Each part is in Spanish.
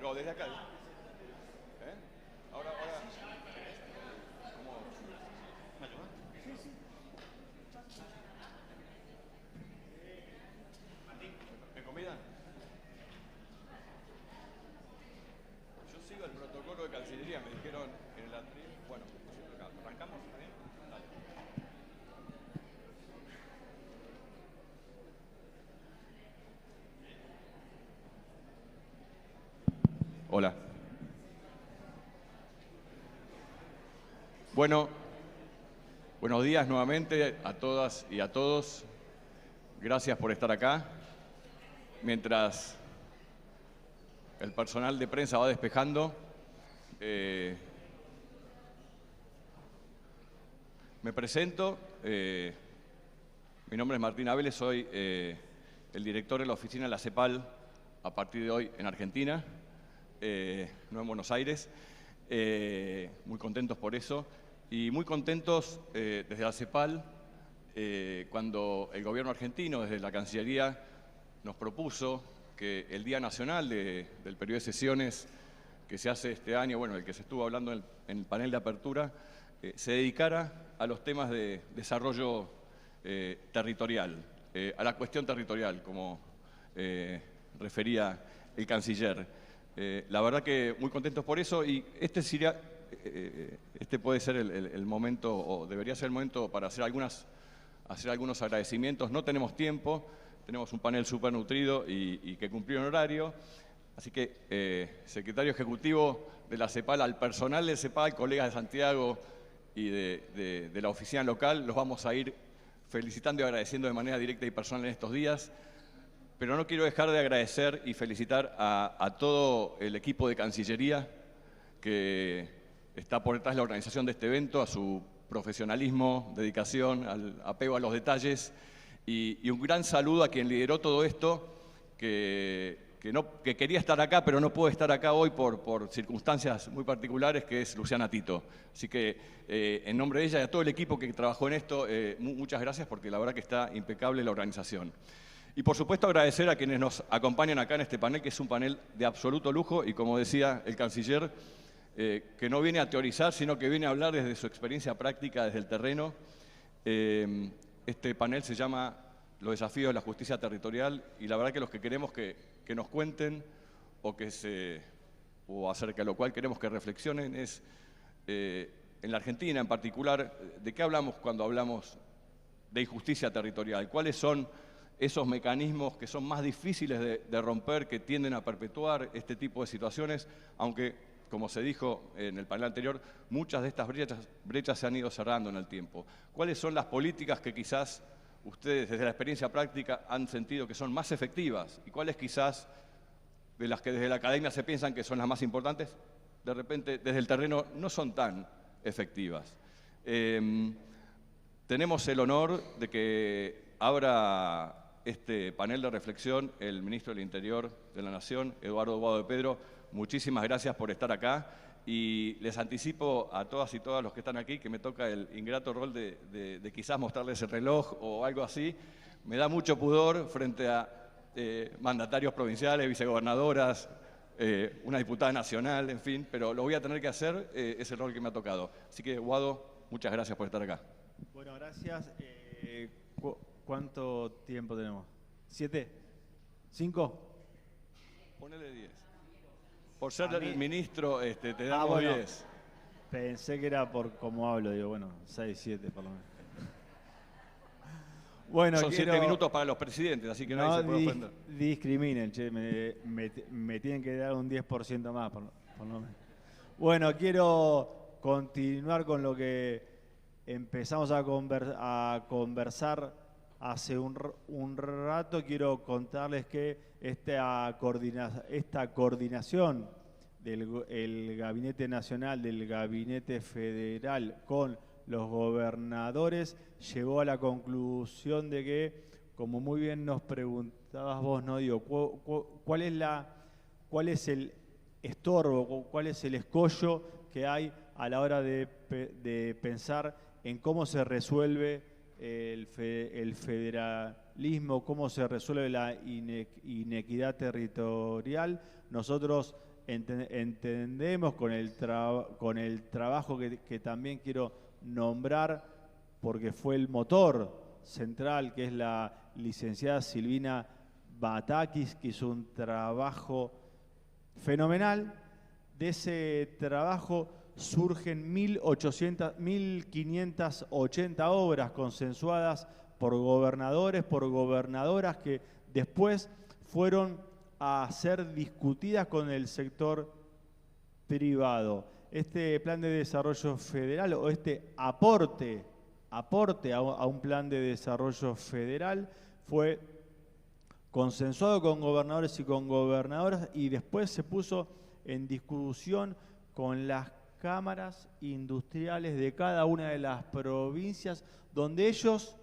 acá o desde acá. Ahora. ¿Cómo? ¿Me ayudas? Sí. ¿Me convidan? Yo sigo el protocolo de Cancillería, me dijeron en el atril. Bueno, acá. ¿Arrancamos? ¿Está bien? Dale. Hola. Bueno, buenos días nuevamente a todas y a todos. Gracias por estar acá. Mientras el personal de prensa va despejando, me presento. Mi nombre es Martín Abeles, soy el director de la oficina de la CEPAL a partir de hoy en Argentina, no en Buenos Aires. Muy contentos por eso y muy contentos desde la CEPAL cuando el gobierno argentino, desde la Cancillería, nos propuso que el Día Nacional del periodo de sesiones que se hace este año, bueno, el que se estuvo hablando en el panel de apertura, se dedicara a los temas de desarrollo territorial, a la cuestión territorial, como refería el canciller. La verdad que muy contentos por eso y este puede ser el momento, o debería ser el momento para hacer algunos agradecimientos. No tenemos tiempo, tenemos un panel súper nutrido y que cumplió en horario. Así que, secretario ejecutivo de la CEPAL, al personal de CEPAL, colegas de Santiago y de la oficina local, los vamos a ir felicitando y agradeciendo de manera directa y personal en estos días. Pero no quiero dejar de agradecer y felicitar a todo el equipo de Cancillería que está por detrás de la organización de este evento, a su profesionalismo, dedicación, al apego a los detalles y un gran saludo a quien lideró todo esto, que quería estar acá, pero no puede estar acá hoy por circunstancias muy particulares, que es Luciana Tito. Así que, en nombre de ella y a todo el equipo que trabajó en esto, muchas gracias, porque la verdad que está impecable la organización. Y por supuesto agradecer a quienes nos acompañan acá en este panel, que es un panel de absoluto lujo, y como decía el canciller, que no viene a teorizar, sino que viene a hablar desde su experiencia práctica, desde el terreno. Este panel se llama Los desafíos de la justicia territorial, y la verdad que los que queremos que nos cuenten o acerca de lo cual queremos que reflexionen es, en la Argentina en particular, ¿de qué hablamos cuando hablamos de injusticia territorial? ¿Cuáles son esos mecanismos que son más difíciles de romper, que tienden a perpetuar este tipo de situaciones, aunque, como se dijo en el panel anterior, muchas de estas brechas se han ido cerrando en el tiempo? ¿Cuáles son las políticas que quizás ustedes, desde la experiencia práctica, han sentido que son más efectivas? ¿Y cuáles quizás, de las que desde la academia se piensan que son las más importantes, de repente desde el terreno no son tan efectivas? Tenemos el honor de que abra este panel de reflexión el ministro del Interior de la Nación, Eduardo Guado de Pedro. Muchísimas gracias por estar acá y les anticipo a todas y todos los que están aquí que me toca el ingrato rol de quizás mostrarles el reloj o algo así. Me da mucho pudor frente a mandatarios provinciales, vicegobernadoras, una diputada nacional, en fin, pero lo voy a tener que hacer, es el rol que me ha tocado. Así que, Guado, muchas gracias por estar acá. Bueno, gracias. ¿Cuánto tiempo tenemos? ¿7? ¿5? Ponele 10. Por ser el ministro, te damos bueno, 10. Pensé que era por cómo hablo, digo, bueno, 6, 7 por lo menos. Bueno, son 7 minutos para los presidentes, así que nadie se puede ofender. Discriminen, che, me tienen que dar un 10% más, por lo menos. Bueno, quiero continuar con lo que empezamos a conversar hace un rato. Quiero contarles que esta coordinación del Gabinete Nacional, del Gabinete Federal con los gobernadores llevó a la conclusión de que, como muy bien nos preguntabas vos, ¿no? Digo, ¿cuál es el estorbo, cuál es el escollo que hay a la hora de pensar en cómo se resuelve el federalismo, cómo se resuelve la inequidad territorial? Nosotros entendemos con el trabajo que también quiero nombrar, porque fue el motor central, que es la licenciada Silvina Batakis, que hizo un trabajo fenomenal. De ese trabajo surgen 1.580 obras consensuadas por gobernadores, por gobernadoras, que después fueron a ser discutidas con el sector privado. Este plan de desarrollo federal, o este aporte a un plan de desarrollo federal, fue consensuado con gobernadores y con gobernadoras, y después se puso en discusión con las cámaras industriales de cada una de las provincias, donde ellos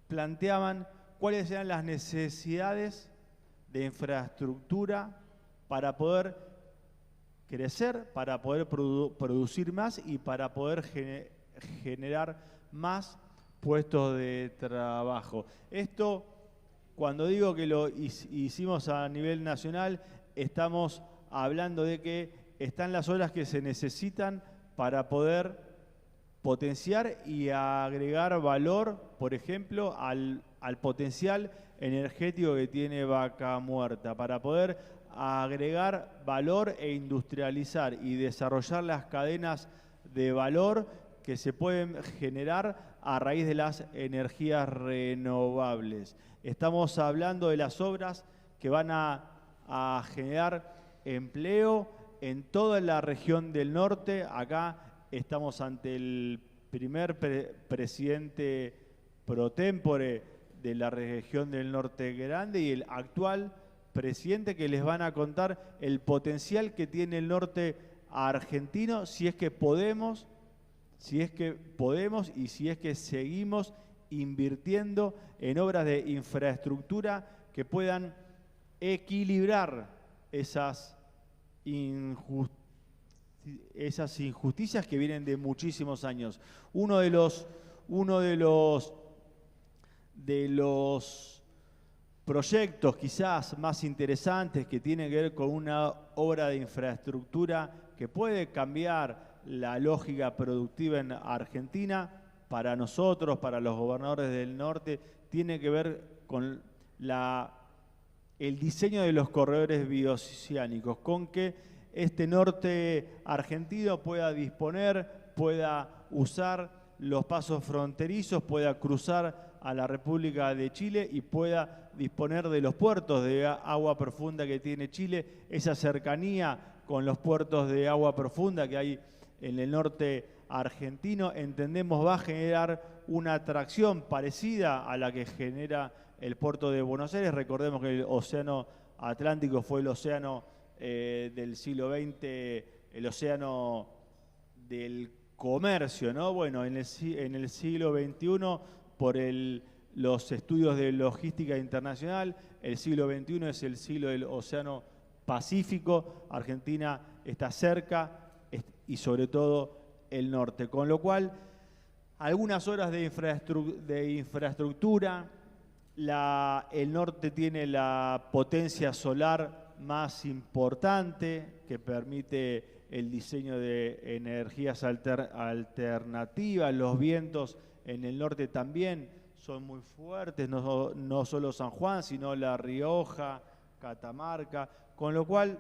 planteaban cuáles eran las necesidades de infraestructura para poder crecer, para poder producir más y para poder generar más puestos de trabajo. Esto, cuando digo que lo hicimos a nivel nacional, estamos hablando de que están las obras que se necesitan para poder potenciar y agregar valor, por ejemplo, al potencial energético que tiene Vaca Muerta, para poder agregar valor e industrializar y desarrollar las cadenas de valor que se pueden generar a raíz de las energías renovables. Estamos hablando de las obras que van a generar empleo en toda la región del norte. Acá estamos ante el primer presidente pro tempore de la región del norte grande y el actual presidente, que les van a contar el potencial que tiene el norte argentino si es que podemos y si es que seguimos invirtiendo en obras de infraestructura que puedan equilibrar esas injusticias que vienen de muchísimos años. Uno de los proyectos quizás más interesantes que tiene que ver con una obra de infraestructura que puede cambiar la lógica productiva en Argentina, para nosotros, para los gobernadores del norte, tiene que ver con el diseño de los corredores bioceánicos, con que este norte argentino pueda disponer, pueda usar los pasos fronterizos, pueda cruzar a la República de Chile y pueda disponer de los puertos de agua profunda que tiene Chile, esa cercanía con los puertos de agua profunda que hay en el norte argentino, entendemos va a generar una atracción parecida a la que genera el puerto de Buenos Aires. Recordemos que el océano Atlántico fue el océano del siglo XX, el océano del comercio, ¿no? Bueno, en el siglo XXI, por los estudios de logística internacional, el siglo XXI es el siglo del océano Pacífico. Argentina está cerca y sobre todo el norte, con lo cual algunas horas de infraestructura, el norte tiene la potencia solar más importante que permite el diseño de energías alternativas. Los vientos en el norte también son muy fuertes, no solo San Juan, sino La Rioja, Catamarca, con lo cual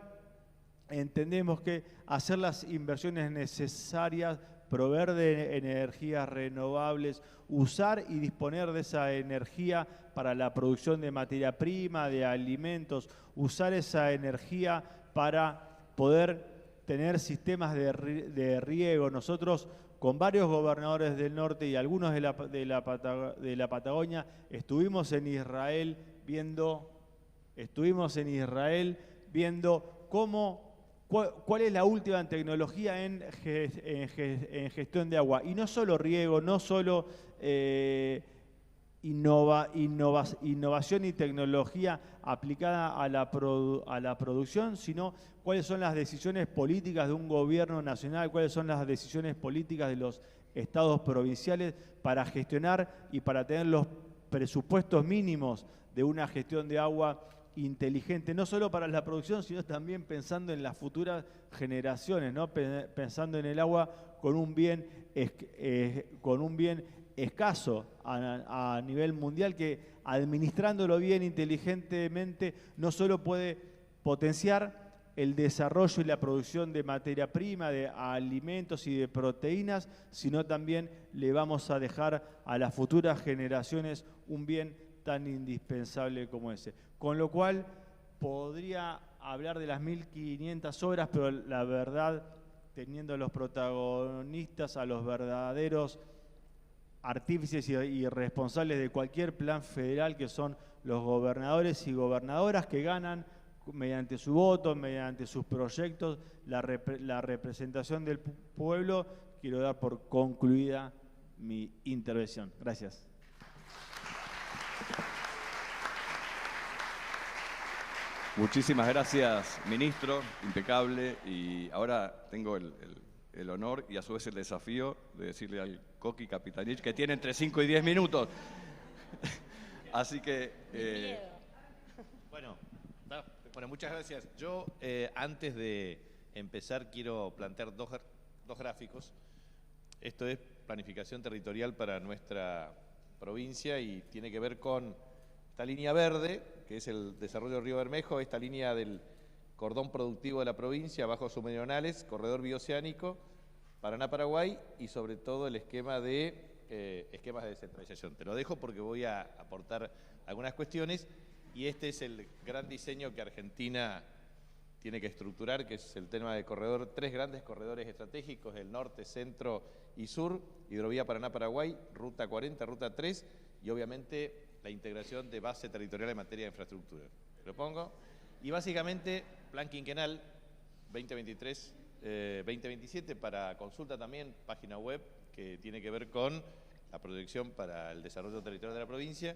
entendemos que hacer las inversiones necesarias, proveer de energías renovables, usar y disponer de esa energía para la producción de materia prima, de alimentos, usar esa energía para poder tener sistemas de riego. Nosotros, con varios gobernadores del norte y algunos de la Patagonia, estuvimos en Israel viendo cuál es la última tecnología en gestión de agua. Y no solo riego, no solo innovación y tecnología aplicada a la producción, sino cuáles son las decisiones políticas de un gobierno nacional, cuáles son las decisiones políticas de los estados provinciales para gestionar y para tener los presupuestos mínimos de una gestión de agua inteligente, no solo para la producción, sino también pensando en las futuras generaciones, ¿no? Pensando en el agua con un bien escaso a nivel mundial, que administrándolo bien, inteligentemente, no solo puede potenciar el desarrollo y la producción de materia prima, de alimentos y de proteínas, sino también le vamos a dejar a las futuras generaciones un bien tan indispensable como ese. Con lo cual, podría hablar de las 1500 obras, pero la verdad, teniendo los protagonistas, a los verdaderos artífices y responsables de cualquier plan federal, que son los gobernadores y gobernadoras, que ganan mediante su voto, mediante sus proyectos, la representación del pueblo. Quiero dar por concluida mi intervención. Gracias. Muchísimas gracias, ministro, impecable. Y ahora tengo el honor y a su vez el desafío de decirle al Coqui Capitanich que tiene entre 5 y 10 minutos. Así que... Bueno, muchas gracias. Yo, antes de empezar, quiero plantear dos gráficos. Esto es planificación territorial para nuestra provincia y tiene que ver con esta línea verde, que es el desarrollo del Río Bermejo, esta línea del cordón productivo de la provincia, bajos submeridionales, corredor bioceánico, Paraná-Paraguay y sobre todo el esquema de esquemas de descentralización. Te lo dejo porque voy a aportar algunas cuestiones y este es el gran diseño que Argentina tiene que estructurar, que es el tema de corredor, 3 grandes corredores estratégicos, el norte, centro y sur, hidrovía Paraná-Paraguay, ruta 40, ruta 3 y obviamente la integración de base territorial en materia de infraestructura. Lo pongo. Y básicamente, plan quinquenal 2023-2027 para consulta también, página web que tiene que ver con la proyección para el desarrollo territorial de la provincia,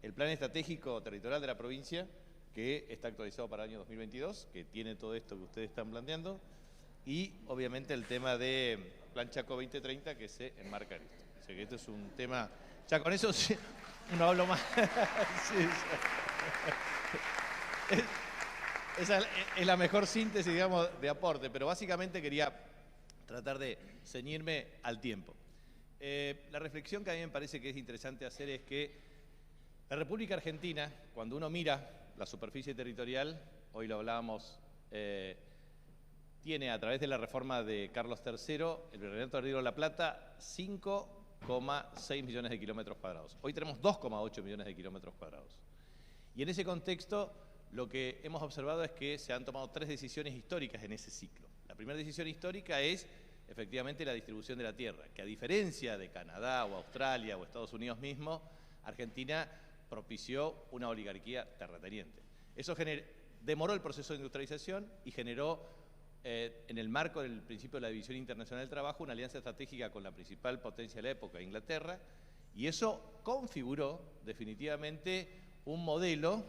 el plan estratégico territorial de la provincia, que está actualizado para el año 2022, que tiene todo esto que ustedes están planteando, y obviamente el tema de Plan Chaco 2030, que se enmarca en esto. O sea que esto es un tema... Ya con eso sí, no hablo más. Sí, esa es la mejor síntesis, digamos, de aporte, pero básicamente quería tratar de ceñirme al tiempo. La reflexión que a mí me parece que es interesante hacer es que la República Argentina, cuando uno mira la superficie territorial, hoy lo hablábamos, tiene a través de la reforma de Carlos III, el Virreinato del Río de la Plata, 5,6 millones de kilómetros cuadrados. Hoy tenemos 2,8 millones de kilómetros cuadrados. Y en ese contexto, lo que hemos observado es que se han tomado 3 decisiones históricas en ese ciclo. La primera decisión histórica es, efectivamente, la distribución de la tierra, que a diferencia de Canadá o Australia o Estados Unidos mismo, Argentina propició una oligarquía terrateniente. Eso demoró el proceso de industrialización y generó, en el marco del principio de la División Internacional del Trabajo, una alianza estratégica con la principal potencia de la época, Inglaterra, y eso configuró definitivamente un modelo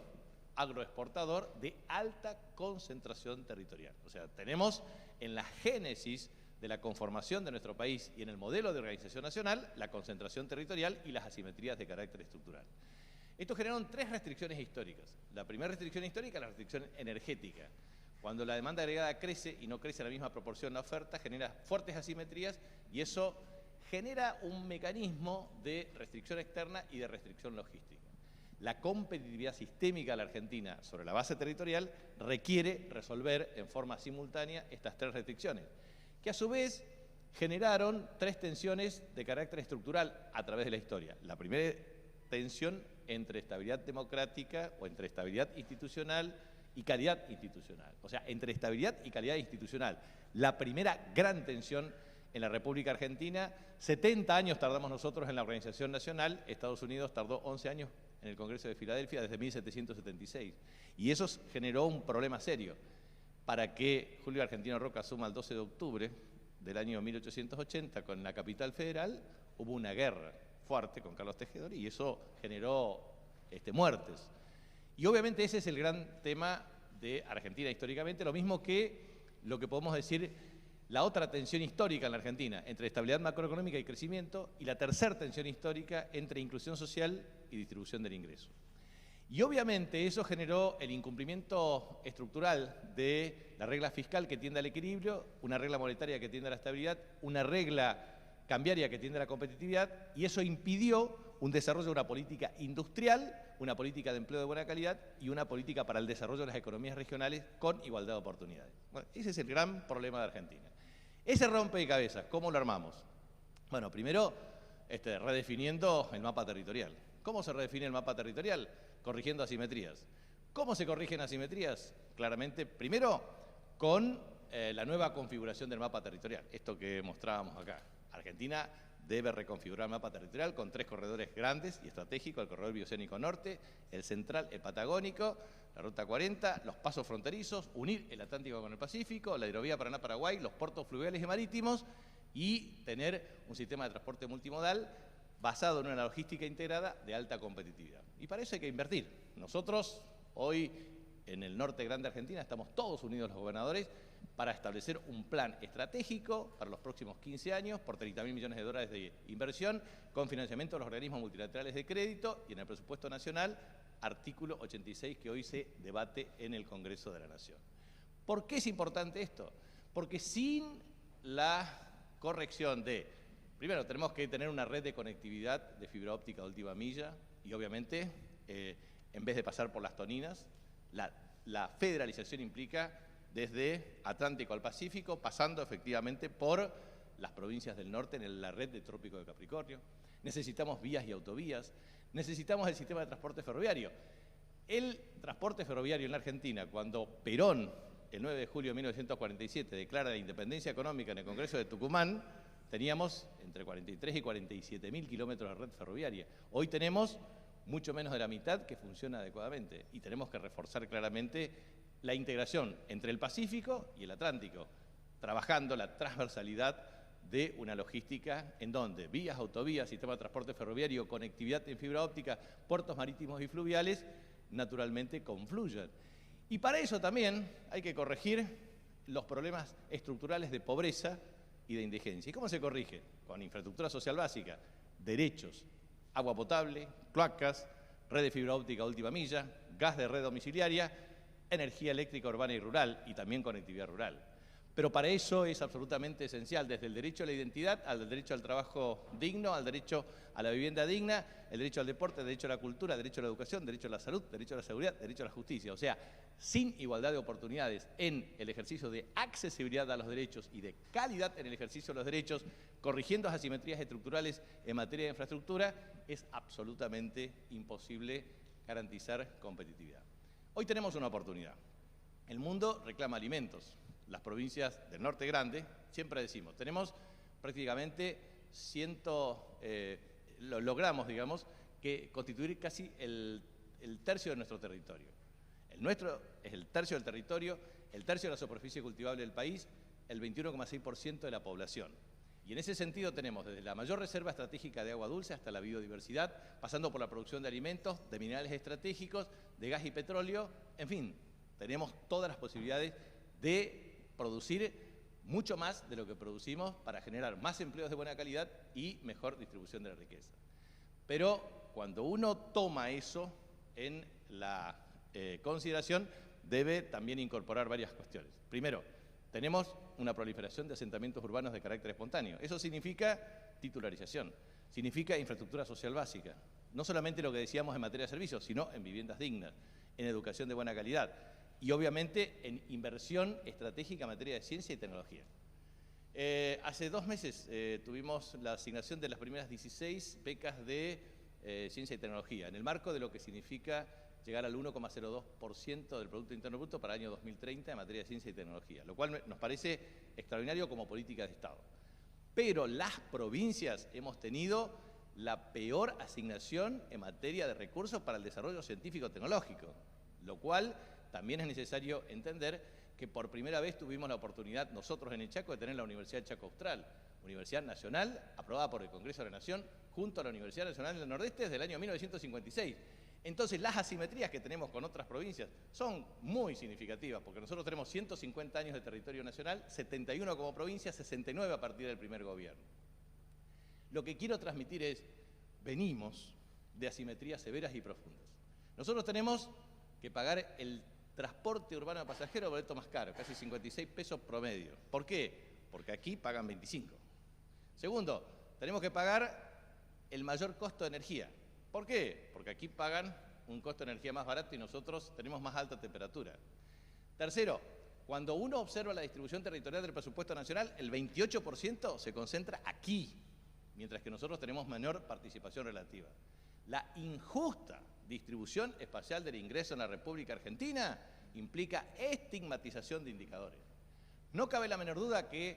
agroexportador de alta concentración territorial. O sea, tenemos en la génesis de la conformación de nuestro país y en el modelo de organización nacional la concentración territorial y las asimetrías de carácter estructural. Esto generaron 3 restricciones históricas. La primera restricción histórica es la restricción energética. Cuando la demanda agregada crece y no crece en la misma proporción la oferta, genera fuertes asimetrías y eso genera un mecanismo de restricción externa y de restricción logística. La competitividad sistémica de la Argentina sobre la base territorial requiere resolver en forma simultánea estas 3 restricciones, que a su vez generaron 3 tensiones de carácter estructural a través de la historia. La primera tensión entre estabilidad democrática o entre estabilidad institucional y calidad institucional. O sea, entre estabilidad y calidad institucional. La primera gran tensión en la República Argentina, 70 años tardamos nosotros en la organización nacional, Estados Unidos tardó 11 años en el Congreso de Filadelfia desde 1776. Y eso generó un problema serio. Para que Julio Argentino Roca asuma el 12 de octubre del año 1880 con la capital federal, hubo una guerra fuerte con Carlos Tejedor y eso generó muertes. Y obviamente ese es el gran tema de Argentina históricamente, lo mismo que lo que podemos decir la otra tensión histórica en la Argentina, entre estabilidad macroeconómica y crecimiento, y la tercera tensión histórica entre inclusión social y distribución del ingreso. Y obviamente eso generó el incumplimiento estructural de la regla fiscal que tiende al equilibrio, una regla monetaria que tiende a la estabilidad, una regla cambiaria que tiende a la competitividad, y eso impidió un desarrollo de una política industrial, una política de empleo de buena calidad y una política para el desarrollo de las economías regionales con igualdad de oportunidades. Bueno, ese es el gran problema de Argentina. Ese rompecabezas, ¿cómo lo armamos? Bueno, primero, redefiniendo el mapa territorial. ¿Cómo se redefine el mapa territorial? Corrigiendo asimetrías. ¿Cómo se corrigen asimetrías? Claramente, primero, con la nueva configuración del mapa territorial. Esto que mostrábamos acá. Argentina debe reconfigurar el mapa territorial con 3 corredores grandes y estratégicos: el corredor bioceánico norte, el central, el patagónico, la ruta 40, los pasos fronterizos, unir el Atlántico con el Pacífico, la hidrovía Paraná-Paraguay, los puertos fluviales y marítimos, y tener un sistema de transporte multimodal basado en una logística integrada de alta competitividad. Y para eso hay que invertir. Nosotros hoy en el norte grande de Argentina estamos todos unidos los gobernadores para establecer un plan estratégico para los próximos 15 años por 30.000 millones de dólares de inversión con financiamiento de los organismos multilaterales de crédito y en el presupuesto nacional, artículo 86 que hoy se debate en el Congreso de la Nación. ¿Por qué es importante esto? Porque sin la corrección de, primero tenemos que tener una red de conectividad de fibra óptica de última milla y obviamente en vez de pasar por las toninas, la federalización implica desde Atlántico al Pacífico, pasando efectivamente por las provincias del norte en la red de Trópico de Capricornio. Necesitamos vías y autovías, necesitamos el sistema de transporte ferroviario. El transporte ferroviario en la Argentina, cuando Perón, el 9 de julio de 1947, declara la independencia económica en el Congreso de Tucumán, teníamos entre 43 y 47.000 kilómetros de red ferroviaria. Hoy tenemos mucho menos de la mitad que funciona adecuadamente y tenemos que reforzar claramente la integración entre el Pacífico y el Atlántico, trabajando la transversalidad de una logística en donde vías, autovías, sistema de transporte ferroviario, conectividad en fibra óptica, puertos marítimos y fluviales, naturalmente confluyan. Y para eso también hay que corregir los problemas estructurales de pobreza y de indigencia. ¿Y cómo se corrige? Con infraestructura social básica, derechos, agua potable, cloacas, red de fibra óptica última milla, gas de red domiciliaria, energía eléctrica urbana y rural y también conectividad rural. Pero para eso es absolutamente esencial, desde el derecho a la identidad, al derecho al trabajo digno, al derecho a la vivienda digna, el derecho al deporte, el derecho a la cultura, el derecho a la educación, el derecho a la salud, el derecho a la seguridad, el derecho a la justicia. O sea, sin igualdad de oportunidades en el ejercicio de accesibilidad a los derechos y de calidad en el ejercicio de los derechos, corrigiendo las asimetrías estructurales en materia de infraestructura, es absolutamente imposible garantizar competitividad. Hoy tenemos una oportunidad. El mundo reclama alimentos. Las provincias del norte grande, siempre decimos, tenemos prácticamente logramos, digamos, que constituir casi el tercio de nuestro territorio. El nuestro es el tercio del territorio, el tercio de la superficie cultivable del país, el 21,6% de la población. Y en ese sentido tenemos desde la mayor reserva estratégica de agua dulce hasta la biodiversidad, pasando por la producción de alimentos, de minerales estratégicos, de gas y petróleo, en fin, tenemos todas las posibilidades de producir mucho más de lo que producimos para generar más empleos de buena calidad y mejor distribución de la riqueza. Pero cuando uno toma eso en la consideración, debe también incorporar varias cuestiones. Primero, tenemos una proliferación de asentamientos urbanos de carácter espontáneo. Eso significa titularización, significa infraestructura social básica. No solamente lo que decíamos en materia de servicios, sino en viviendas dignas, en educación de buena calidad y obviamente en inversión estratégica en materia de ciencia y tecnología. Hace 2 meses tuvimos la asignación de las primeras 16 becas de ciencia y tecnología, en el marco de lo que significa llegar al 1,02% del Producto Interno Bruto para el año 2030 en materia de ciencia y tecnología, lo cual nos parece extraordinario como política de Estado. Pero las provincias hemos tenido la peor asignación en materia de recursos para el desarrollo científico-tecnológico, lo cual también es necesario entender que por primera vez tuvimos la oportunidad nosotros en el Chaco de tener la Universidad del Chaco Austral, Universidad Nacional, aprobada por el Congreso de la Nación, junto a la Universidad Nacional del Nordeste desde el año 1956. Entonces las asimetrías que tenemos con otras provincias son muy significativas, porque nosotros tenemos 150 años de territorio nacional, 71 como provincia, 69 a partir del primer gobierno. Lo que quiero transmitir es, venimos de asimetrías severas y profundas. Nosotros tenemos que pagar el transporte urbano de pasajeros, boleto más caro, casi 56 pesos promedio. ¿Por qué? Porque aquí pagan 25. Segundo, tenemos que pagar el mayor costo de energía. ¿Por qué? Porque aquí pagan un costo de energía más barato y nosotros tenemos más alta temperatura. Tercero, cuando uno observa la distribución territorial del presupuesto nacional, el 28% se concentra aquí, mientras que nosotros tenemos menor participación relativa. La injusta distribución espacial del ingreso en la República Argentina implica estigmatización de indicadores. No cabe la menor duda que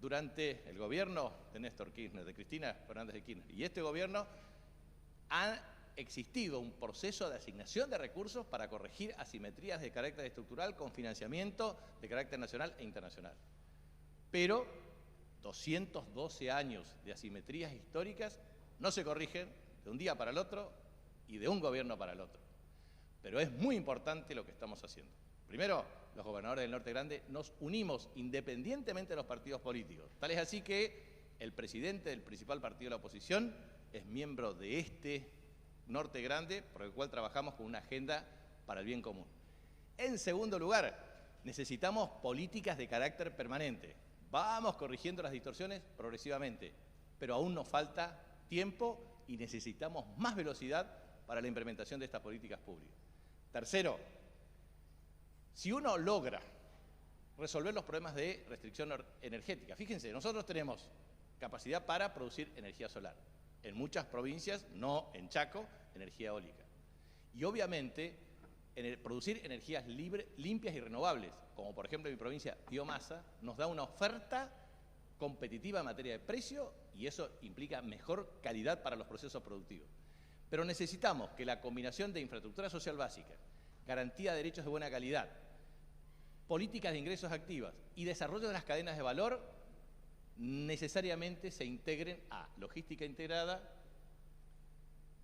durante el gobierno de Néstor Kirchner, de Cristina Fernández de Kirchner, y este gobierno ha existido un proceso de asignación de recursos para corregir asimetrías de carácter estructural con financiamiento de carácter nacional e internacional. Pero 212 años de asimetrías históricas no se corrigen de un día para el otro y de un gobierno para el otro. Pero es muy importante lo que estamos haciendo. Primero, los gobernadores del Norte Grande nos unimos independientemente de los partidos políticos. Tal es así que el presidente del principal partido de la oposición es miembro de este Norte Grande, por el cual trabajamos con una agenda para el bien común. En segundo lugar, necesitamos políticas de carácter permanente. Vamos corrigiendo las distorsiones progresivamente, pero aún nos falta tiempo y necesitamos más velocidad para la implementación de estas políticas públicas. Tercero, si uno logra resolver los problemas de restricción energética, fíjense, nosotros tenemos capacidad para producir energía solar. En muchas provincias, no en Chaco, energía eólica. Y obviamente, producir energías limpias y renovables, como por ejemplo en mi provincia, biomasa, nos da una oferta competitiva en materia de precio y eso implica mejor calidad para los procesos productivos. Pero necesitamos que la combinación de infraestructura social básica, garantía de derechos de buena calidad, políticas de ingresos activas y desarrollo de las cadenas de valor necesariamente se integren a logística integrada,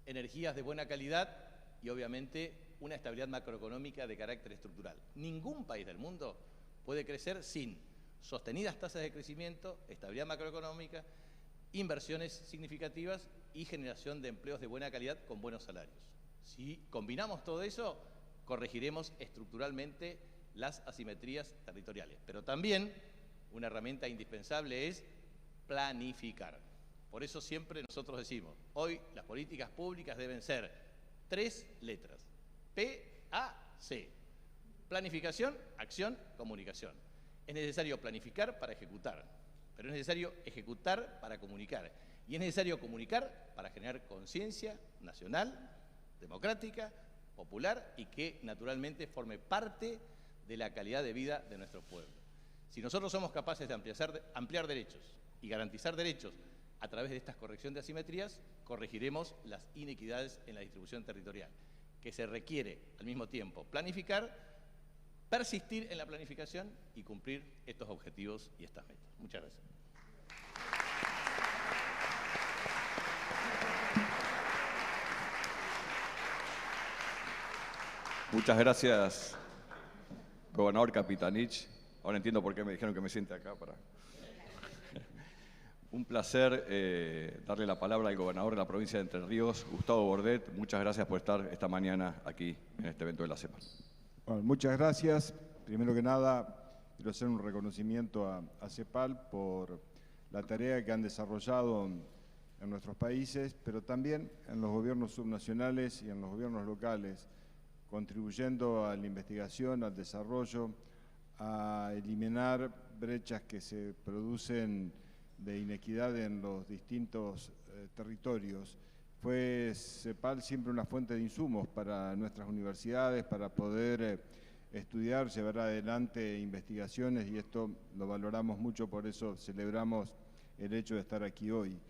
energías de buena calidad y obviamente una estabilidad macroeconómica de carácter estructural. Ningún país del mundo puede crecer sin sostenidas tasas de crecimiento, estabilidad macroeconómica, inversiones significativas y generación de empleos de buena calidad con buenos salarios. Si combinamos todo eso, corregiremos estructuralmente las asimetrías territoriales. Pero también una herramienta indispensable es planificar. Por eso siempre nosotros decimos, hoy las políticas públicas deben ser 3 letras, P-A-C. Planificación, acción, comunicación. Es necesario planificar para ejecutar, pero es necesario ejecutar para comunicar. Y es necesario comunicar para generar conciencia nacional, democrática, popular y que naturalmente forme parte de la calidad de vida de nuestro pueblo. Si nosotros somos capaces de ampliar derechos y garantizar derechos a través de esta corrección de asimetrías, corregiremos las inequidades en la distribución territorial, que se requiere al mismo tiempo planificar, persistir en la planificación y cumplir estos objetivos y estas metas. Muchas gracias. Muchas gracias, gobernador Capitanich. Ahora entiendo por qué me dijeron que me siente acá. Un placer darle la palabra al gobernador de la provincia de Entre Ríos, Gustavo Bordet. Muchas gracias por estar esta mañana aquí en este evento de la CEPAL. Bueno, muchas gracias. Primero que nada, quiero hacer un reconocimiento a CEPAL por la tarea que han desarrollado en nuestros países, pero también en los gobiernos subnacionales y en los gobiernos locales, contribuyendo a la investigación, al desarrollo, a eliminar brechas que se producen de inequidad en los distintos territorios. Fue CEPAL siempre una fuente de insumos para nuestras universidades, para poder estudiar, llevar adelante investigaciones y esto lo valoramos mucho, por eso celebramos el hecho de estar aquí hoy.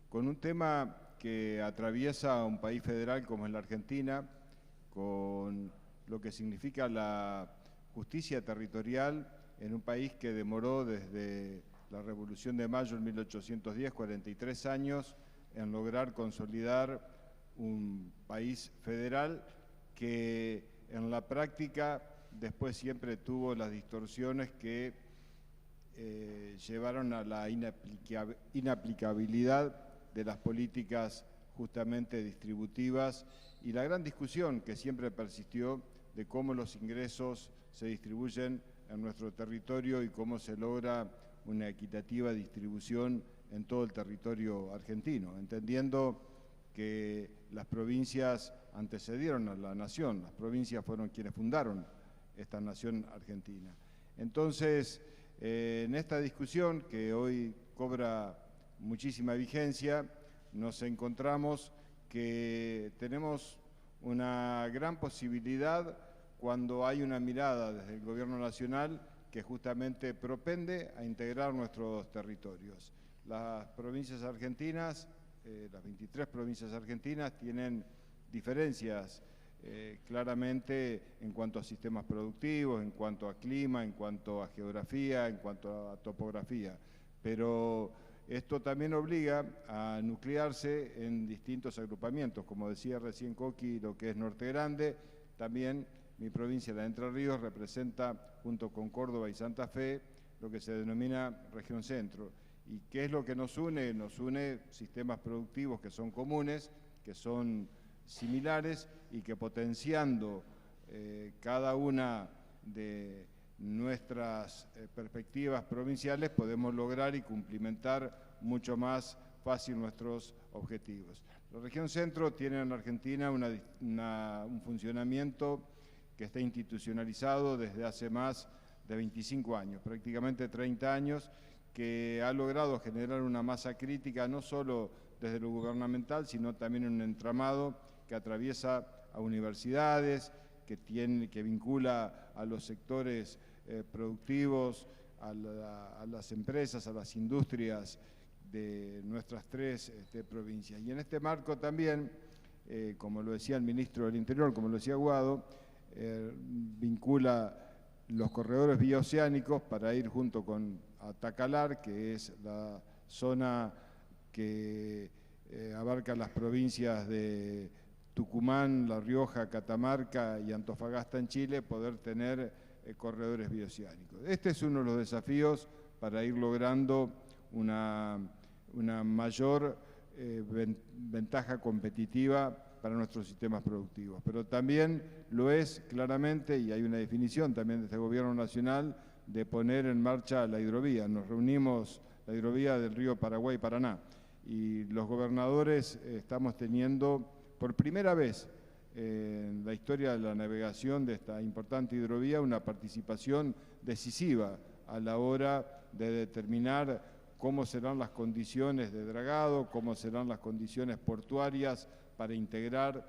Con un tema que atraviesa un país federal como es la Argentina, con lo que significa la justicia territorial en un país que demoró desde la Revolución de Mayo en 1810, 43 años, en lograr consolidar un país federal que en la práctica después siempre tuvo las distorsiones que llevaron a la inaplicabilidad de las políticas justamente distributivas y la gran discusión que siempre persistió de cómo los ingresos se distribuyen en nuestro territorio y cómo se logra una equitativa distribución en todo el territorio argentino, entendiendo que las provincias antecedieron a la nación, las provincias fueron quienes fundaron esta nación argentina. Entonces, en esta discusión que hoy cobra muchísima vigencia, nos encontramos que tenemos una gran posibilidad cuando hay una mirada desde el Gobierno Nacional que justamente propende a integrar nuestros territorios. Las provincias argentinas, las 23 provincias argentinas tienen diferencias claramente en cuanto a sistemas productivos, en cuanto a clima, en cuanto a geografía, en cuanto a topografía, pero esto también obliga a nuclearse en distintos agrupamientos, como decía recién Coqui, lo que es Norte Grande, también mi provincia, la de Entre Ríos, representa, junto con Córdoba y Santa Fe, lo que se denomina Región Centro. ¿Y qué es lo que nos une? Nos une sistemas productivos que son comunes, que son similares y que potenciando cada una de nuestras perspectivas provinciales podemos lograr y cumplimentar mucho más fácil nuestros objetivos. La región centro tiene en Argentina un funcionamiento que está institucionalizado desde hace más de 25 años, prácticamente 30 años, que ha logrado generar una masa crítica no solo desde lo gubernamental, sino también en un entramado que atraviesa a universidades, que vincula a los sectores productivos, a las empresas, a las industrias de nuestras tres provincias. Y en este marco también, como lo decía el ministro del Interior, como lo decía Guado, vincula los corredores bioceánicos para ir junto con Atacalar, que es la zona que abarca las provincias de Tucumán, La Rioja, Catamarca y Antofagasta en Chile, poder tener corredores bioceánicos. Este es uno de los desafíos para ir logrando una mayor ventaja competitiva para nuestros sistemas productivos. Pero también lo es claramente, y hay una definición también de este Gobierno Nacional, de poner en marcha la hidrovía. Nos reunimos, la hidrovía del río Paraguay-Paraná, y los gobernadores estamos teniendo por primera vez en la historia de la navegación de esta importante hidrovía una participación decisiva a la hora de determinar cómo serán las condiciones de dragado, cómo serán las condiciones portuarias para integrar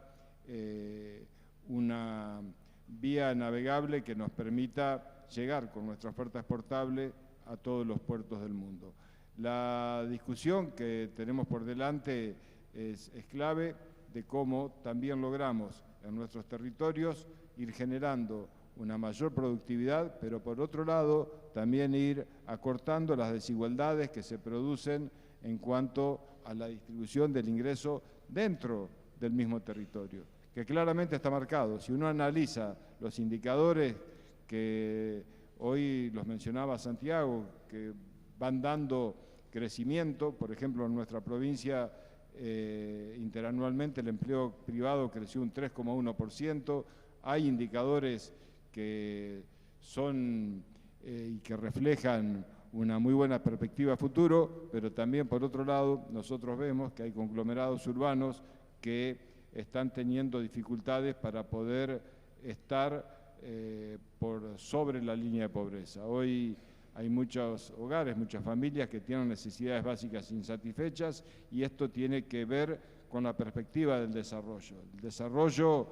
una vía navegable que nos permita llegar con nuestra oferta exportable a todos los puertos del mundo. La discusión que tenemos por delante es clave de cómo también logramos en nuestros territorios ir generando una mayor productividad, pero por otro lado también ir acortando las desigualdades que se producen en cuanto a la distribución del ingreso dentro del mismo territorio, que claramente está marcado. Si uno analiza los indicadores que hoy los mencionaba Santiago, que van dando crecimiento, por ejemplo en nuestra provincia interanualmente el empleo privado creció un 3,1%, hay indicadores que son y que reflejan una muy buena perspectiva a futuro, pero también por otro lado nosotros vemos que hay conglomerados urbanos que están teniendo dificultades para poder estar por sobre la línea de pobreza. Hoy hay muchos hogares, muchas familias que tienen necesidades básicas insatisfechas y esto tiene que ver con la perspectiva del desarrollo. El desarrollo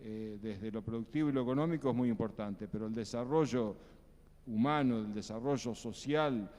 desde lo productivo y lo económico es muy importante, pero el desarrollo humano, el desarrollo social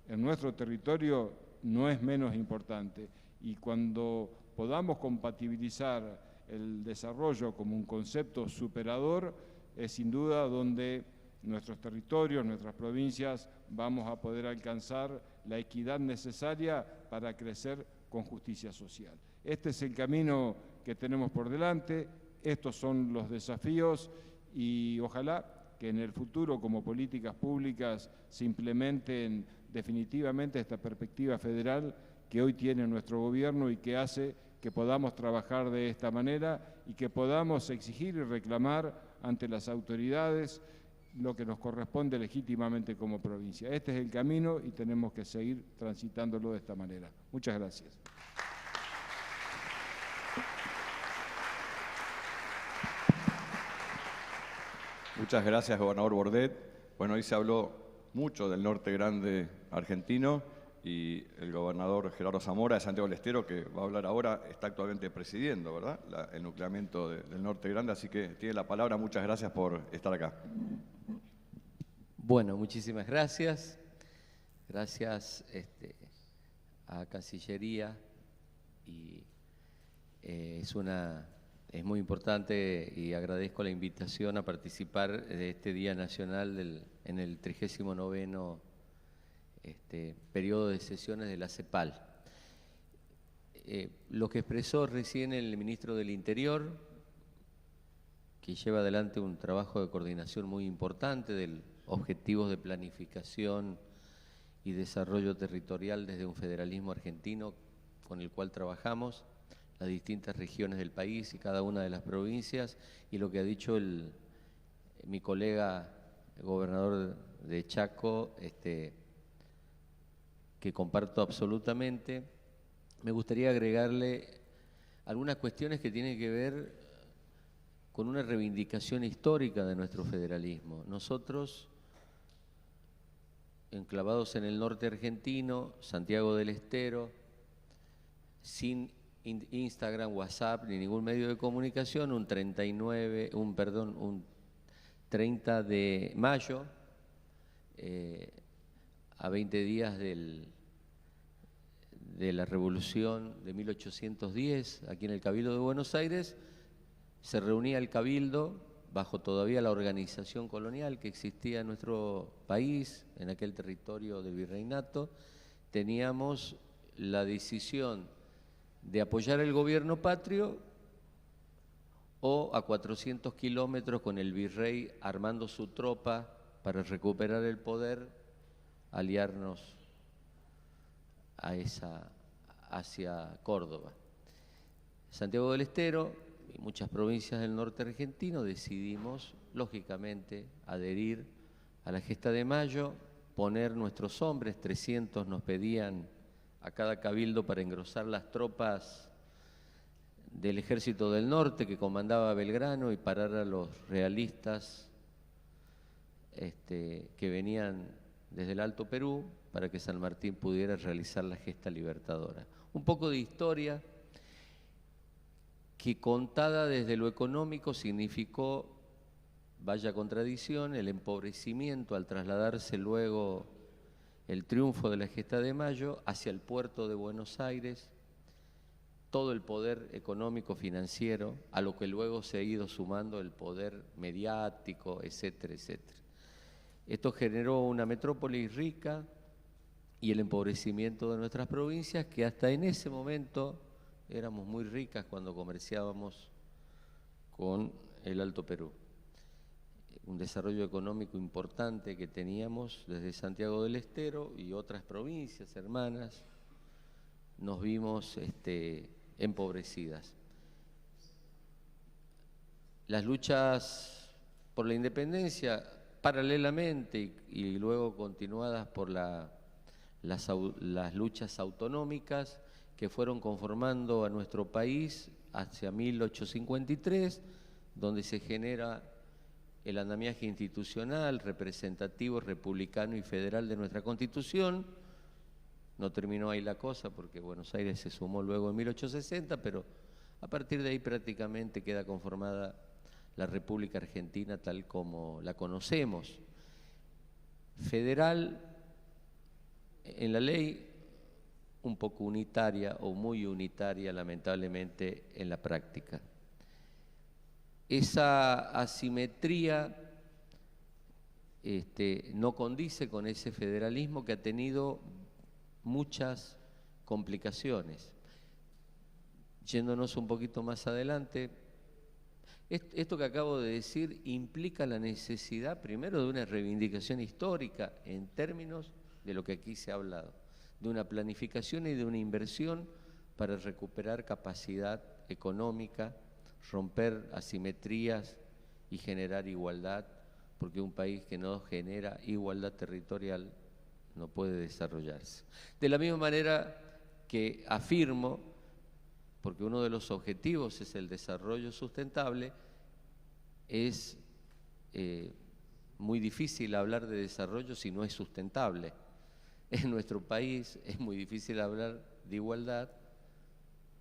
en nuestro territorio no es menos importante. Y cuando podamos compatibilizar el desarrollo como un concepto superador, es sin duda donde nuestros territorios, nuestras provincias, vamos a poder alcanzar la equidad necesaria para crecer con justicia social. Este es el camino que tenemos por delante, estos son los desafíos y ojalá que en el futuro como políticas públicas se implementen definitivamente esta perspectiva federal que hoy tiene nuestro gobierno y que hace que podamos trabajar de esta manera y que podamos exigir y reclamar ante las autoridades lo que nos corresponde legítimamente como provincia. Este es el camino y tenemos que seguir transitándolo de esta manera. Muchas gracias. Muchas gracias, gobernador Bordet. Bueno, hoy se habló mucho del norte grande argentino y el gobernador Gerardo Zamora de Santiago del Estero, que va a hablar ahora, está actualmente presidiendo, ¿verdad?, el nucleamiento del norte grande, así que tiene la palabra. Muchas gracias por estar acá. Bueno, muchísimas gracias. Gracias a Cancillería y es muy importante y agradezco la invitación a participar de este Día Nacional en el 39º periodo de sesiones de la CEPAL. Lo que expresó recién el ministro del Interior, que lleva adelante un trabajo de coordinación muy importante de objetivos de planificación y desarrollo territorial desde un federalismo argentino con el cual trabajamos las distintas regiones del país y cada una de las provincias, y lo que ha dicho mi colega el gobernador de Chaco, que comparto absolutamente. Me gustaría agregarle algunas cuestiones que tienen que ver con una reivindicación histórica de nuestro federalismo. Nosotros, enclavados en el norte argentino, Santiago del Estero, sin Instagram, WhatsApp ni ningún medio de comunicación, un 30 de mayo, a 20 días de la Revolución de 1810, aquí en el Cabildo de Buenos Aires, se reunía el Cabildo bajo todavía la organización colonial que existía en nuestro país, en aquel territorio del virreinato. Teníamos la decisión de apoyar el gobierno patrio o a 400 kilómetros con el virrey armando su tropa para recuperar el poder, aliarnos hacia Córdoba. Santiago del Estero y muchas provincias del norte argentino decidimos, lógicamente, adherir a la gesta de mayo, poner nuestros hombres, 300 nos pedían a cada cabildo para engrosar las tropas del Ejército del Norte que comandaba Belgrano y parar a los realistas que venían desde el Alto Perú para que San Martín pudiera realizar la gesta libertadora. Un poco de historia que, contada desde lo económico, significó, vaya contradicción, el empobrecimiento al trasladarse luego el triunfo de la gesta de mayo hacia el puerto de Buenos Aires, todo el poder económico financiero, a lo que luego se ha ido sumando el poder mediático, etcétera, etcétera. Esto generó una metrópoli rica y el empobrecimiento de nuestras provincias, que hasta en ese momento éramos muy ricas cuando comerciábamos con el Alto Perú. Un desarrollo económico importante que teníamos desde Santiago del Estero y otras provincias hermanas, nos vimos empobrecidas. Las luchas por la independencia, paralelamente y luego continuadas por las luchas autonómicas que fueron conformando a nuestro país hacia 1853, donde se genera el andamiaje institucional, representativo, republicano y federal de nuestra Constitución. No terminó ahí la cosa porque Buenos Aires se sumó luego en 1860, pero a partir de ahí prácticamente queda conformada la República Argentina tal como la conocemos. Federal en la ley, un poco unitaria o muy unitaria, lamentablemente, en la práctica. Esa asimetría no condice con ese federalismo que ha tenido muchas complicaciones. Yéndonos un poquito más adelante, esto que acabo de decir implica la necesidad primero de una reivindicación histórica en términos de lo que aquí se ha hablado, de una planificación y de una inversión para recuperar capacidad económica, romper asimetrías y generar igualdad, porque un país que no genera igualdad territorial no puede desarrollarse. De la misma manera que afirmo, porque uno de los objetivos es el desarrollo sustentable, es muy difícil hablar de desarrollo si no es sustentable. En nuestro país es muy difícil hablar de igualdad,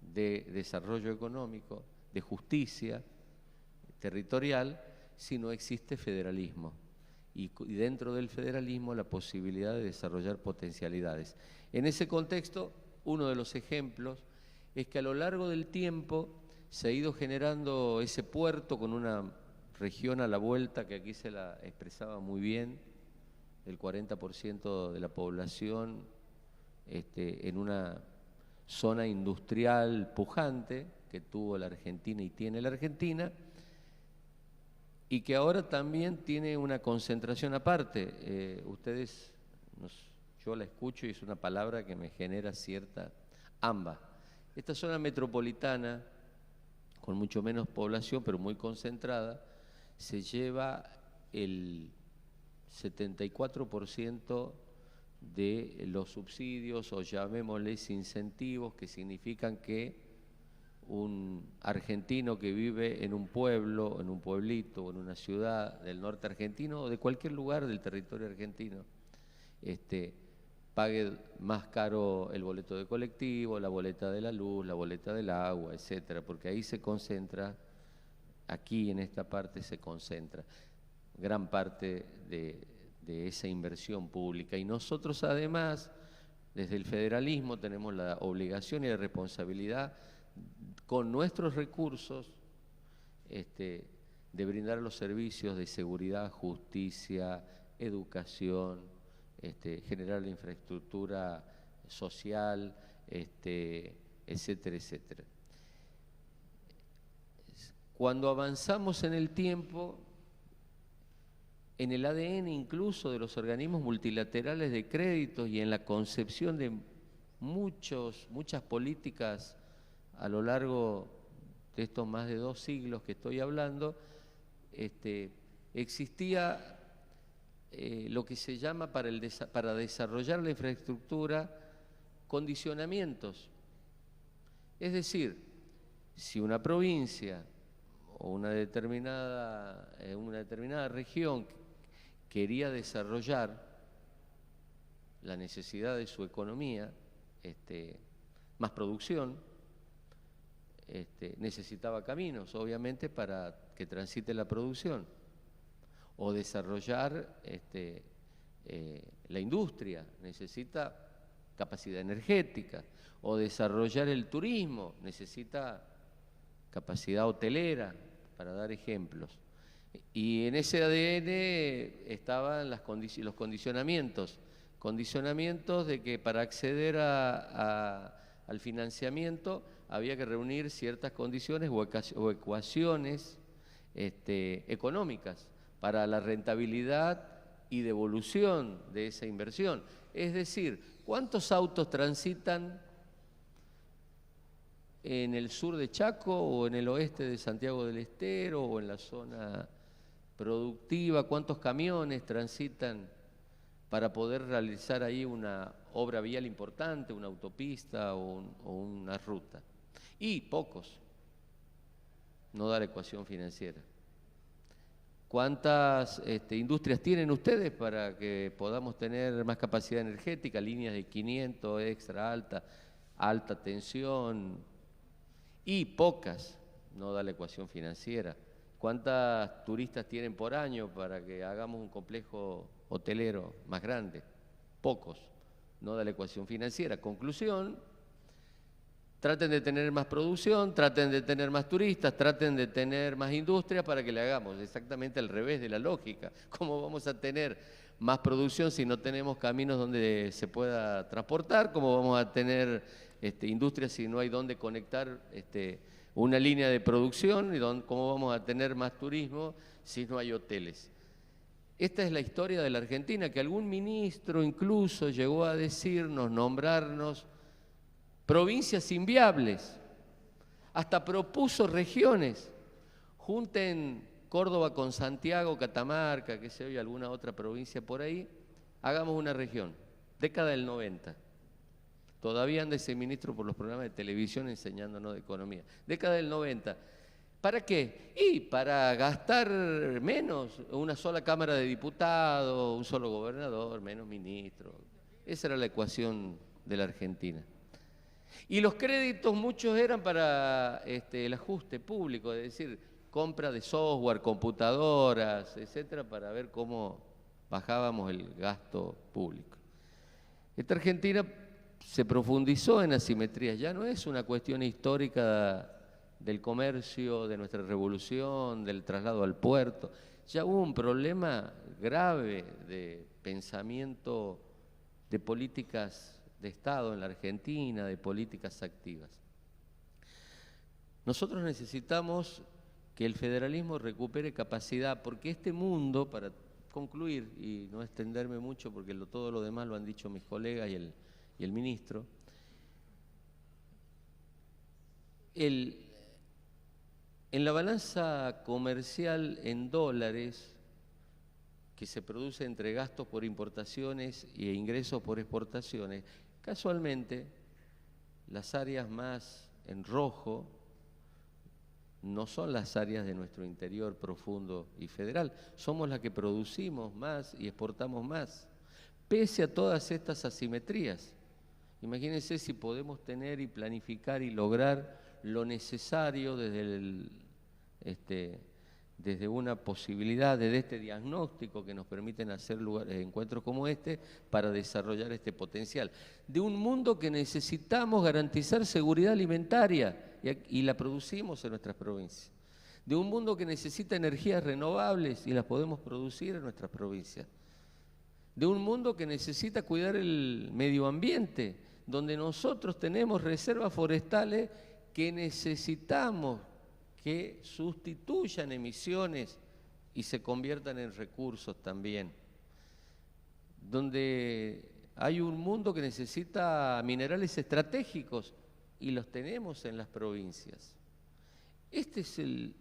de desarrollo económico, de justicia territorial, si no existe federalismo. Y dentro del federalismo la posibilidad de desarrollar potencialidades. En ese contexto, uno de los ejemplos es que a lo largo del tiempo se ha ido generando ese puerto con una región a la vuelta, que aquí se la expresaba muy bien, el 40% de la población en una zona industrial pujante que tuvo la Argentina y tiene la Argentina, y que ahora también tiene una concentración aparte. Yo la escucho y es una palabra que me genera cierta AMBA. Esta zona metropolitana, con mucho menos población, pero muy concentrada, se lleva el 74% de los subsidios, o llamémosles incentivos, que significan que un argentino que vive en un pueblo, en un pueblito o en una ciudad del norte argentino o de cualquier lugar del territorio argentino, pague más caro el boleto de colectivo, la boleta de la luz, la boleta del agua, etcétera, porque ahí se concentra, aquí en esta parte se concentra gran parte de esa inversión pública. Y nosotros además, desde el federalismo, tenemos la obligación y la responsabilidad con nuestros recursos de brindar los servicios de seguridad, justicia, educación, generar la infraestructura social, etcétera, etcétera. Cuando avanzamos en el tiempo, en el ADN incluso de los organismos multilaterales de créditos y en la concepción de muchas políticas a lo largo de estos más de 2 siglos que estoy hablando, existía lo que se llama para desarrollar la infraestructura condicionamientos. Es decir, si una provincia o una determinada región quería desarrollar la necesidad de su economía, más producción, necesitaba caminos, obviamente, para que transite la producción, o desarrollar la industria, necesita capacidad energética, o desarrollar el turismo, necesita capacidad hotelera, para dar ejemplos. Y en ese ADN estaban los condicionamientos de que para acceder al financiamiento había que reunir ciertas condiciones o ecuaciones económicas para la rentabilidad y devolución de esa inversión. Es decir, ¿cuántos autos transitan en el sur de Chaco o en el oeste de Santiago del Estero o en la zona productiva? ¿Cuántos camiones transitan para poder realizar ahí una obra vial importante, una autopista o una ruta? Y pocos. No da la ecuación financiera. ¿Cuántas industrias tienen ustedes para que podamos tener más capacidad energética, líneas de 500 extra alta tensión? Y pocas, no da la ecuación financiera. ¿Cuántas turistas tienen por año para que hagamos un complejo hotelero más grande? Pocos, no da la ecuación financiera. Conclusión: traten de tener más producción, traten de tener más turistas, traten de tener más industria para que le hagamos exactamente al revés de la lógica. ¿Cómo vamos a tener más producción si no tenemos caminos donde se pueda transportar? ¿Cómo vamos a tener industria si no hay donde conectar una línea de producción? ¿Y cómo vamos a tener más turismo si no hay hoteles? Esta es la historia de la Argentina, que algún ministro incluso llegó a decirnos, nombrarnos provincias inviables, hasta propuso regiones, junten Córdoba con Santiago, Catamarca, que se oye alguna otra provincia por ahí, hagamos una región, década del 90. Todavía anda ese ministro por los programas de televisión enseñándonos de economía. Década del 90. ¿Para qué? Y para gastar menos, una sola Cámara de Diputados, un solo gobernador, menos ministros. Esa era la ecuación de la Argentina. Y los créditos muchos eran para el ajuste público, es decir, compra de software, computadoras, etcétera, para ver cómo bajábamos el gasto público. Esta Argentina se profundizó en asimetrías, ya no es una cuestión histórica del comercio, de nuestra revolución, del traslado al puerto, ya hubo un problema grave de pensamiento de políticas de Estado en la Argentina, de políticas activas. Nosotros necesitamos que el federalismo recupere capacidad, porque este mundo, para concluir y no extenderme mucho, porque todo lo demás lo han dicho mis colegas y el ministro, en la balanza comercial en dólares que se produce entre gastos por importaciones e ingresos por exportaciones, casualmente las áreas más en rojo no son las áreas de nuestro interior profundo y federal, somos las que producimos más y exportamos más, pese a todas estas asimetrías. Imagínense si podemos tener y planificar y lograr lo necesario desde una posibilidad, desde este diagnóstico que nos permiten hacer encuentros como este para desarrollar este potencial. De un mundo que necesitamos garantizar seguridad alimentaria y la producimos en nuestras provincias. De un mundo que necesita energías renovables y las podemos producir en nuestras provincias. De un mundo que necesita cuidar el medio ambiente, donde nosotros tenemos reservas forestales que necesitamos que sustituyan emisiones y se conviertan en recursos también. Donde hay un mundo que necesita minerales estratégicos y los tenemos en las provincias. Este es el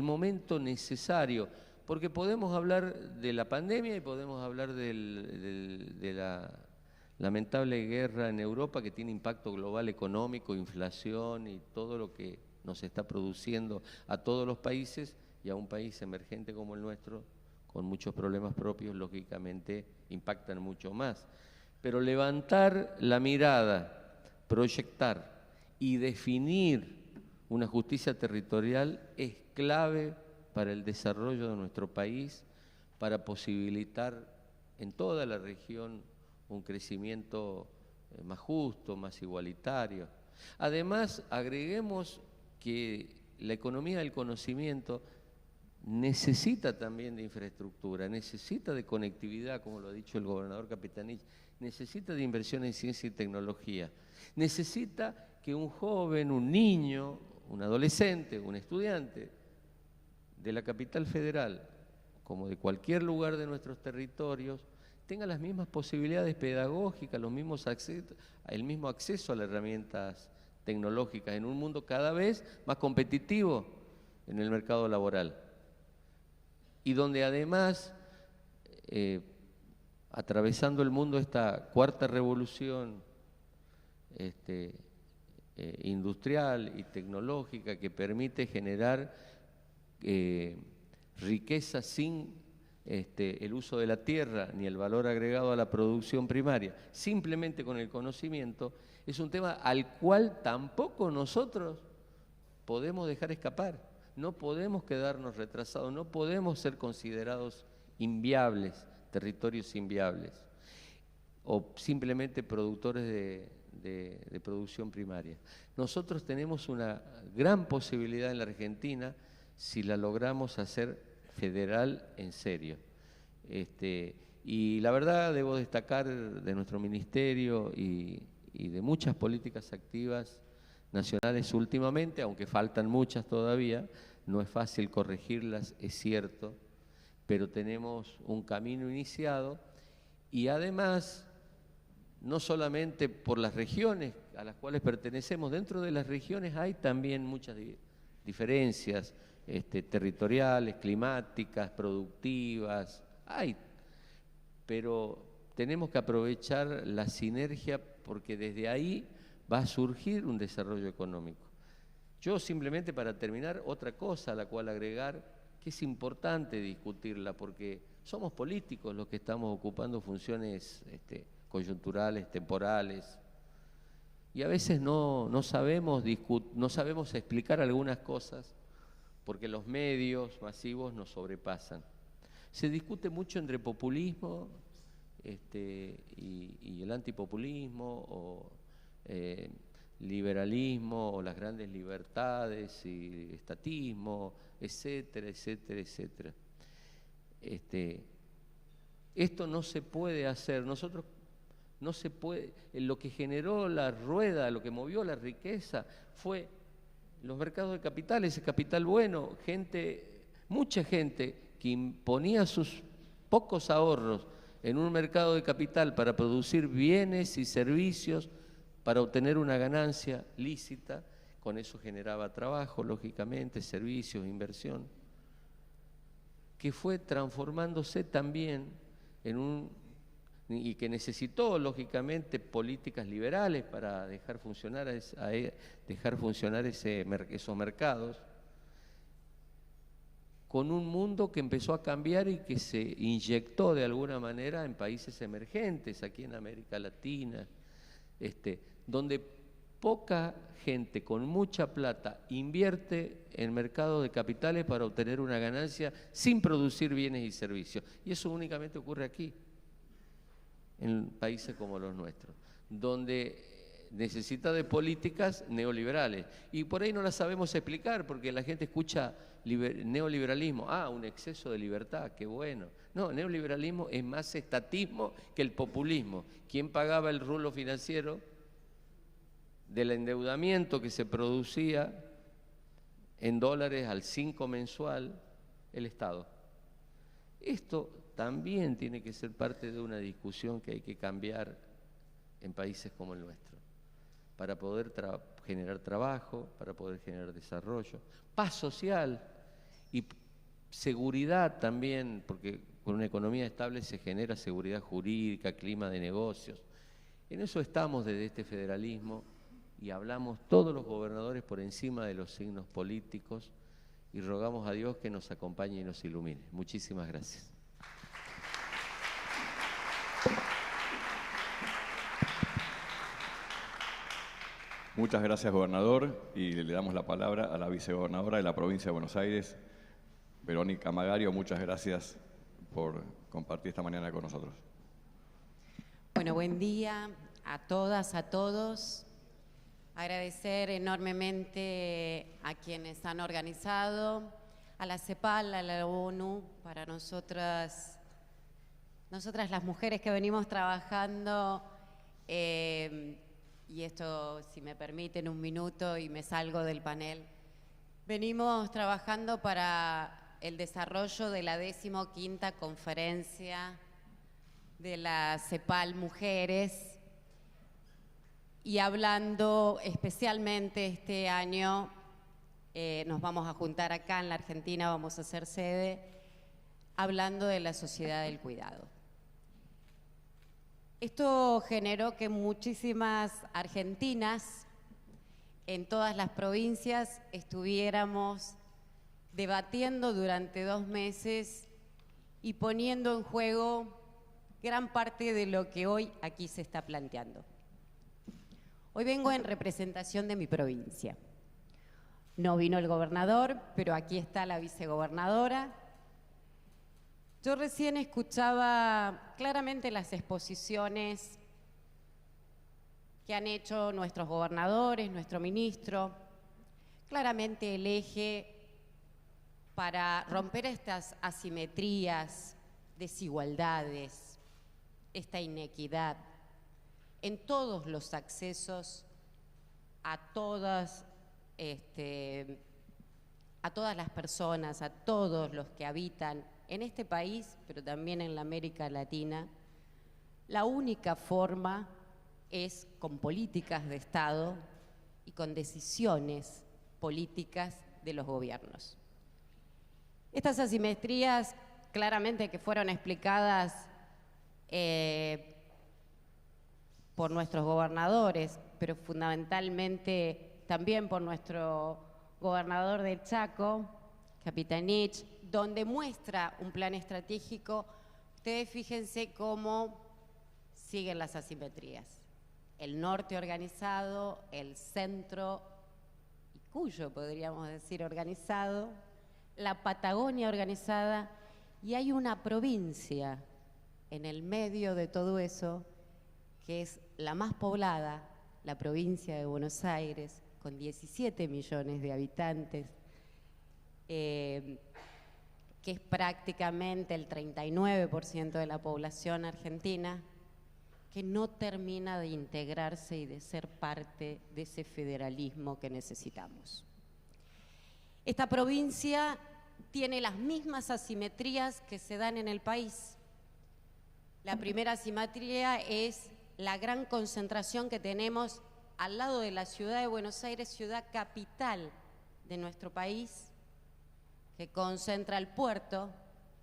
momento necesario, porque podemos hablar de la pandemia y podemos hablar de la lamentable guerra en Europa que tiene impacto global económico, inflación y todo lo que nos está produciendo a todos los países, y a un país emergente como el nuestro, con muchos problemas propios, lógicamente impactan mucho más. Pero levantar la mirada, proyectar y definir una justicia territorial es clave para el desarrollo de nuestro país, para posibilitar en toda la región un crecimiento más justo, más igualitario. Además, agreguemos que la economía del conocimiento necesita también de infraestructura, necesita de conectividad, como lo ha dicho el gobernador Capitanich, necesita de inversión en ciencia y tecnología, necesita que un joven, un niño, un adolescente, un estudiante de la capital federal, como de cualquier lugar de nuestros territorios, tenga las mismas posibilidades pedagógicas, el mismo acceso a las herramientas tecnológicas en un mundo cada vez más competitivo en el mercado laboral. Y donde además, atravesando el mundo esta cuarta revolución industrial y tecnológica que permite generar riqueza sin el uso de la tierra ni el valor agregado a la producción primaria, simplemente con el conocimiento, es un tema al cual tampoco nosotros podemos dejar escapar. No podemos quedarnos retrasados, no podemos ser considerados inviables, territorios inviables, o simplemente productores de producción primaria. Nosotros tenemos una gran posibilidad en la Argentina si la logramos hacer federal en serio. Y la verdad debo destacar de nuestro ministerio y de muchas políticas activas nacionales últimamente, aunque faltan muchas todavía, no es fácil corregirlas, es cierto, pero tenemos un camino iniciado y además no solamente por las regiones a las cuales pertenecemos, dentro de las regiones hay también muchas diferencias territoriales, climáticas, productivas, hay, pero tenemos que aprovechar la sinergia porque desde ahí va a surgir un desarrollo económico. Yo simplemente para terminar, otra cosa a la cual agregar, que es importante discutirla porque somos políticos los que estamos ocupando funciones coyunturales, temporales, y a veces no sabemos explicar algunas cosas porque los medios masivos nos sobrepasan. Se discute mucho entre populismo y el antipopulismo, o liberalismo, o las grandes libertades y estatismo, etcétera, etcétera, etcétera. Esto no se puede hacer. Nosotros no se puede. Lo que generó la rueda, lo que movió la riqueza fue los mercados de capitales, ese capital bueno, mucha gente que imponía sus pocos ahorros en un mercado de capital para producir bienes y servicios, para obtener una ganancia lícita, con eso generaba trabajo, lógicamente, servicios, inversión, que fue transformándose también y que necesitó, lógicamente, políticas liberales para dejar funcionar esos mercados, con un mundo que empezó a cambiar y que se inyectó de alguna manera en países emergentes, aquí en América Latina, donde poca gente con mucha plata invierte en mercados de capitales para obtener una ganancia sin producir bienes y servicios. Y eso únicamente ocurre aquí, en países como los nuestros, donde necesita de políticas neoliberales. Y por ahí no las sabemos explicar, porque la gente escucha neoliberalismo, un exceso de libertad, qué bueno. No, neoliberalismo es más estatismo que el populismo. ¿Quién pagaba el rulo financiero del endeudamiento que se producía en dólares al 5 mensual? El Estado. Esto también tiene que ser parte de una discusión que hay que cambiar en países como el nuestro, para poder generar trabajo, para poder generar desarrollo, paz social y seguridad también, porque con una economía estable se genera seguridad jurídica, clima de negocios. En eso estamos desde este federalismo y hablamos todos los gobernadores por encima de los signos políticos y rogamos a Dios que nos acompañe y nos ilumine. Muchísimas gracias. Muchas gracias, gobernador, y le damos la palabra a la vicegobernadora de la provincia de Buenos Aires, Verónica Magario. Muchas gracias por compartir esta mañana con nosotros. Bueno, buen día a todas, a todos. Agradecer enormemente a quienes han organizado, a la CEPAL, a la ONU, para nosotras las mujeres que venimos trabajando, y esto, si me permiten un minuto y me salgo del panel, venimos trabajando para el desarrollo de la 15ª conferencia de la CEPAL Mujeres, y hablando especialmente este año, nos vamos a juntar acá en la Argentina, vamos a hacer sede, hablando de la sociedad del cuidado. Esto generó que muchísimas argentinas en todas las provincias estuviéramos debatiendo durante 2 meses y poniendo en juego gran parte de lo que hoy aquí se está planteando. Hoy vengo en representación de mi provincia. No vino el gobernador, pero aquí está la vicegobernadora. Yo recién escuchaba claramente las exposiciones que han hecho nuestros gobernadores, nuestro ministro, claramente el eje para romper estas asimetrías, desigualdades, esta inequidad en todos los accesos a todas las personas, a todos los que habitan en este país, pero también en la América Latina. La única forma es con políticas de Estado y con decisiones políticas de los gobiernos. Estas asimetrías claramente que fueron explicadas por nuestros gobernadores, pero fundamentalmente también por nuestro gobernador del Chaco, Capitanich, donde muestra un plan estratégico. Ustedes fíjense cómo siguen las asimetrías. El norte organizado, el centro y Cuyo, podríamos decir, organizado, la Patagonia organizada, y hay una provincia en el medio de todo eso que es la más poblada, la provincia de Buenos Aires, con 17 millones de habitantes, que es prácticamente el 39% de la población argentina, que no termina de integrarse y de ser parte de ese federalismo que necesitamos. Esta provincia tiene las mismas asimetrías que se dan en el país. La primera asimetría es la gran concentración que tenemos al lado de la ciudad de Buenos Aires, ciudad capital de nuestro país, que concentra el puerto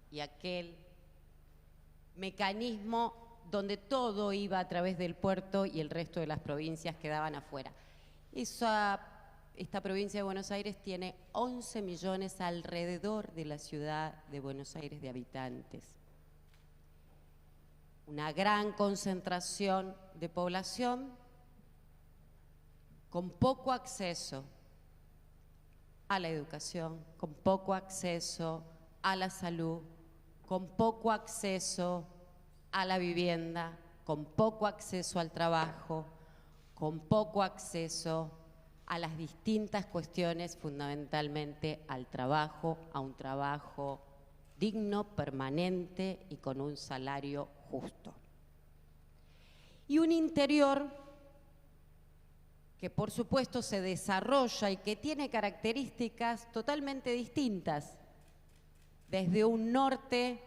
y aquel mecanismo donde todo iba a través del puerto y el resto de las provincias quedaban afuera. Esta provincia de Buenos Aires tiene 11 millones alrededor de la ciudad de Buenos Aires de habitantes. Una gran concentración de población con poco acceso a la educación, con poco acceso a la salud, con poco acceso a la vivienda, con poco acceso al trabajo, con poco acceso a las distintas cuestiones, fundamentalmente al trabajo, a un trabajo digno, permanente y con un salario justo. Y un interior que por supuesto se desarrolla y que tiene características totalmente distintas, desde un norte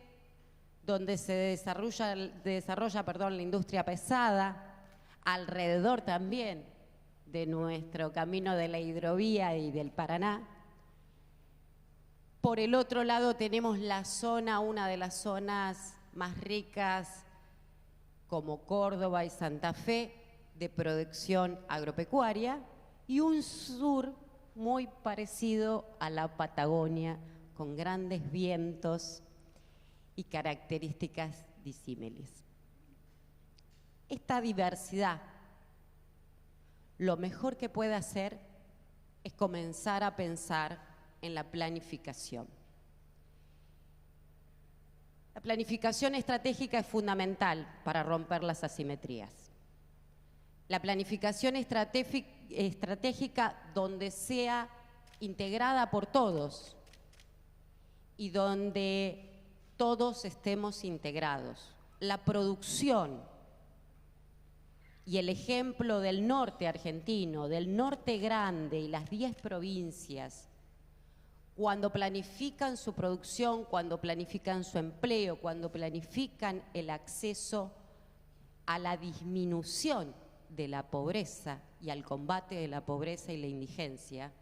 donde se desarrolla la industria pesada, alrededor también de nuestro camino de la hidrovía y del Paraná. Por el otro lado tenemos la zona, una de las zonas más ricas como Córdoba y Santa Fe, de producción agropecuaria, y un sur muy parecido a la Patagonia, con grandes vientos y características disímiles. Esta diversidad, lo mejor que puede hacer es comenzar a pensar en la planificación. La planificación estratégica es fundamental para romper las asimetrías. La planificación estratégica donde sea integrada por todos y donde todos estemos integrados. La producción y el ejemplo del norte argentino, del norte grande y las 10 provincias, cuando planifican su producción, cuando planifican su empleo, cuando planifican el acceso a la disminución de la pobreza y al combate de la pobreza y la indigencia,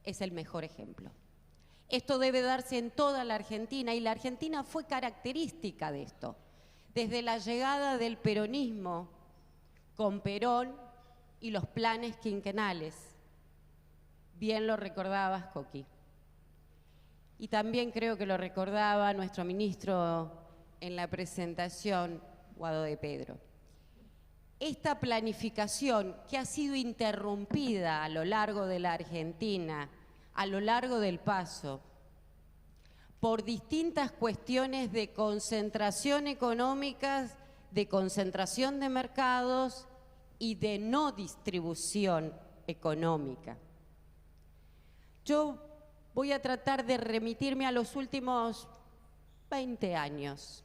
es el mejor ejemplo. Esto debe darse en toda la Argentina, y la Argentina fue característica de esto. Desde la llegada del peronismo con Perón y los planes quinquenales, bien lo recordabas, Coqui. Y también creo que lo recordaba nuestro ministro en la presentación, Guado de Pedro. Esta planificación que ha sido interrumpida a lo largo de la Argentina, a lo largo del paso, por distintas cuestiones de concentración económicas, de concentración de mercados y de no distribución económica. Yo voy a tratar de remitirme a los últimos 20 años,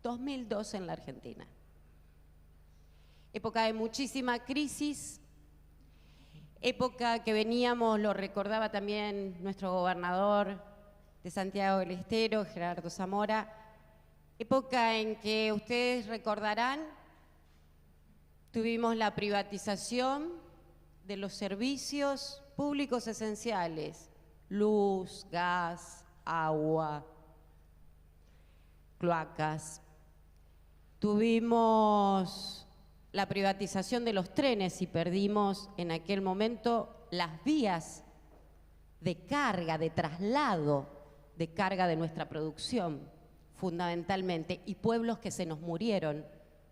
2002 en la Argentina. Época de muchísima crisis, época que veníamos, lo recordaba también nuestro gobernador de Santiago del Estero, Gerardo Zamora, época en que ustedes recordarán Tuvimos la privatización de los servicios públicos esenciales, luz, gas, agua, cloacas. Tuvimos la privatización de los trenes y perdimos en aquel momento las vías de carga, de traslado de carga de nuestra producción, fundamentalmente, y pueblos que se nos murieron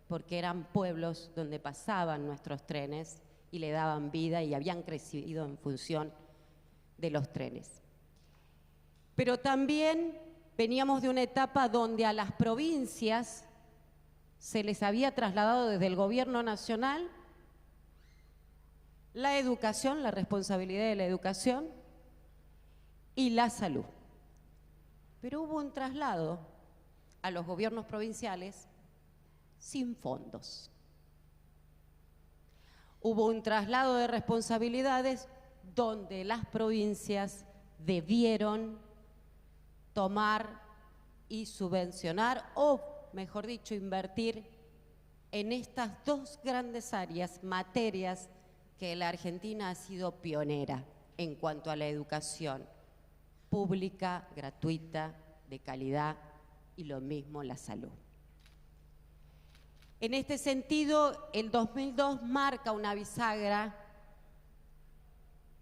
porque eran pueblos donde pasaban nuestros trenes y le daban vida y habían crecido en función de los trenes. Pero también veníamos de una etapa donde a las provincias se les había trasladado desde el gobierno nacional la educación, la responsabilidad de la educación y la salud. Pero hubo un traslado a los gobiernos provinciales sin fondos. Hubo un traslado de responsabilidades donde las provincias debieron tomar y subvencionar, o mejor dicho, invertir en estas dos grandes áreas, materias que la Argentina ha sido pionera en cuanto a la educación pública, gratuita, de calidad, y lo mismo la salud. En este sentido, el 2002 marca una bisagra,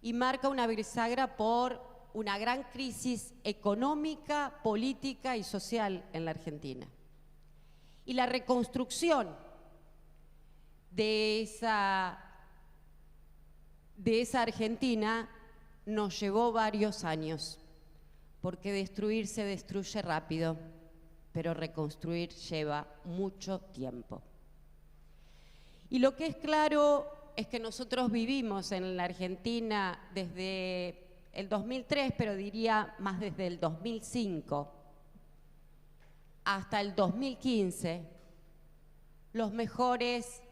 y marca una bisagra por una gran crisis económica, política y social en la Argentina. Y la reconstrucción de esa Argentina nos llevó varios años, porque destruir se destruye rápido, pero reconstruir lleva mucho tiempo. Y lo que es claro es que nosotros vivimos en la Argentina desde el 2003, pero diría más desde el 2005 hasta el 2015, los mejores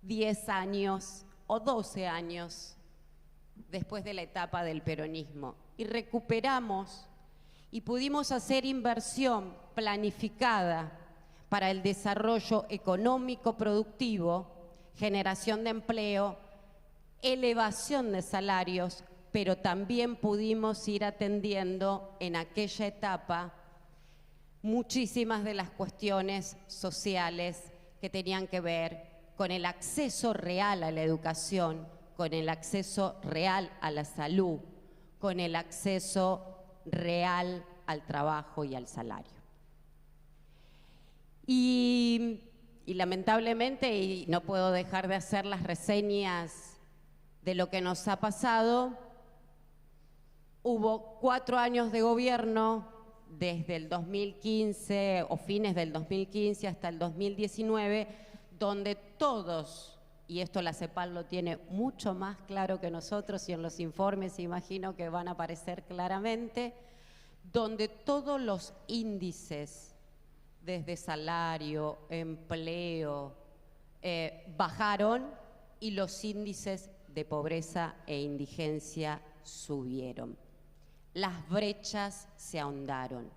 10 años o 12 años después de la etapa del peronismo. Y recuperamos y pudimos hacer inversión planificada para el desarrollo económico productivo, generación de empleo, elevación de salarios, pero también pudimos ir atendiendo en aquella etapa muchísimas de las cuestiones sociales que tenían que ver con el acceso real a la educación, con el acceso real a la salud, con el acceso real al trabajo y al salario. Y lamentablemente, y no puedo dejar de hacer las reseñas de lo que nos ha pasado, hubo 4 años de gobierno desde el 2015 o fines del 2015 hasta el 2019, donde todos, y esto la CEPAL lo tiene mucho más claro que nosotros y en los informes imagino que van a aparecer claramente, donde todos los índices desde salario, empleo, bajaron y los índices de pobreza e indigencia subieron. Las brechas se ahondaron.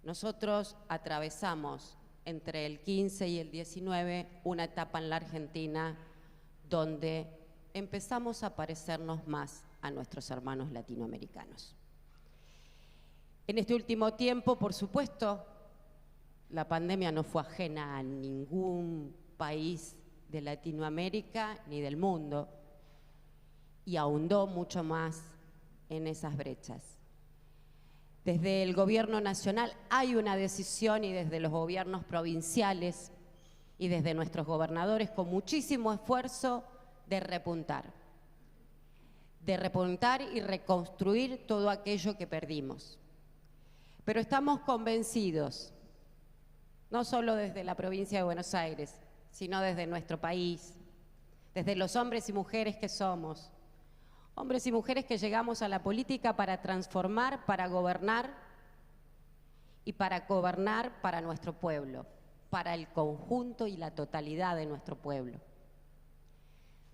Nosotros atravesamos entre el 15 y el 19 una etapa en la Argentina donde empezamos a parecernos más a nuestros hermanos latinoamericanos. En este último tiempo, por supuesto, la pandemia no fue ajena a ningún país de Latinoamérica ni del mundo y ahondó mucho más en esas brechas. Desde el gobierno nacional hay una decisión y desde los gobiernos provinciales y desde nuestros gobernadores con muchísimo esfuerzo de repuntar y reconstruir todo aquello que perdimos. Pero estamos convencidos, no solo desde la provincia de Buenos Aires, sino desde nuestro país, desde los hombres y mujeres que somos, hombres y mujeres que llegamos a la política para transformar, para gobernar y para gobernar para nuestro pueblo, para el conjunto y la totalidad de nuestro pueblo.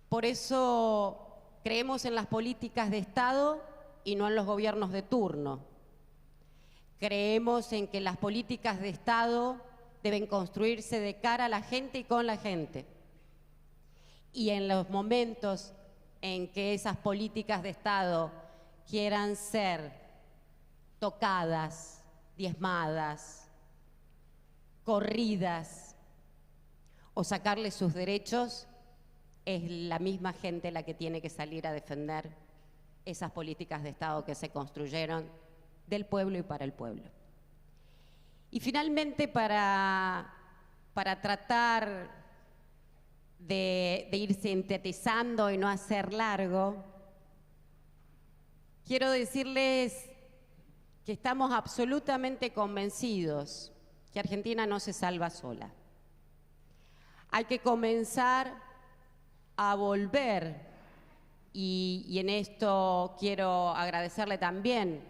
Por eso creemos en las políticas de Estado y no en los gobiernos de turno. Creemos en que las políticas de Estado deben construirse de cara a la gente y con la gente. y en los momentos en que esas políticas de Estado quieran ser tocadas, diezmadas, corridas o sacarle sus derechos, es la misma gente la que tiene que salir a defender esas políticas de Estado que se construyeron del pueblo y para el pueblo. Y finalmente, para tratar de ir sintetizando y no hacer largo, quiero decirles que estamos absolutamente convencidos que Argentina no se salva sola. Hay que comenzar a volver, y en esto quiero agradecerle también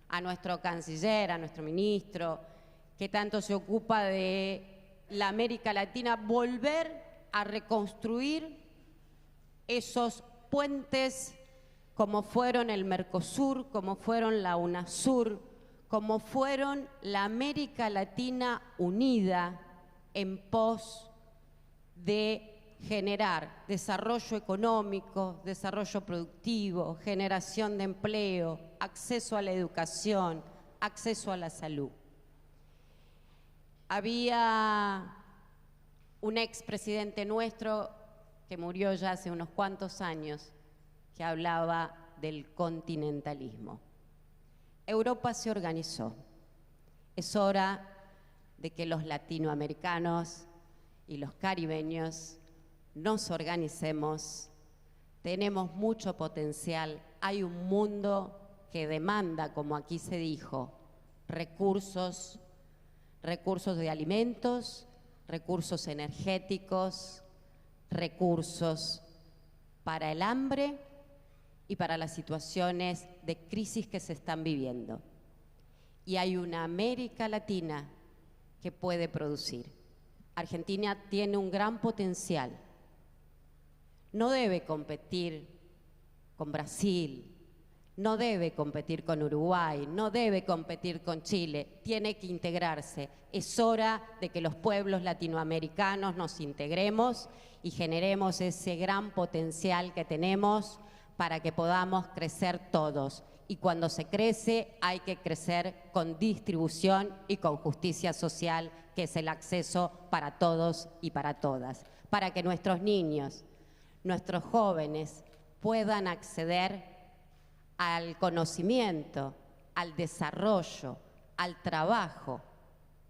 a nuestro canciller, a nuestro ministro, que tanto se ocupa de la América Latina, volver a reconstruir esos puentes como fueron el Mercosur, como fueron la UNASUR, como fueron la América Latina unida en pos de generar desarrollo económico, desarrollo productivo, generación de empleo, acceso a la educación, acceso a la salud. Había un expresidente nuestro que murió ya hace unos cuantos años que hablaba del continentalismo. Europa se organizó. Es hora de que los latinoamericanos y los caribeños nos organicemos. Tenemos mucho potencial. Hay un mundo que demanda, como aquí se dijo, recursos de alimentos, recursos energéticos, recursos para el hambre y para las situaciones de crisis que se están viviendo. Y hay una América Latina que puede producir. Argentina tiene un gran potencial. No debe competir con Brasil, no debe competir con Uruguay, no debe competir con Chile, tiene que integrarse. Es hora de que los pueblos latinoamericanos nos integremos y generemos ese gran potencial que tenemos para que podamos crecer todos. Y cuando se crece hay que crecer con distribución y con justicia social, que es el acceso para todos y para todas, para que nuestros niños, nuestros jóvenes puedan acceder al conocimiento, al desarrollo, al trabajo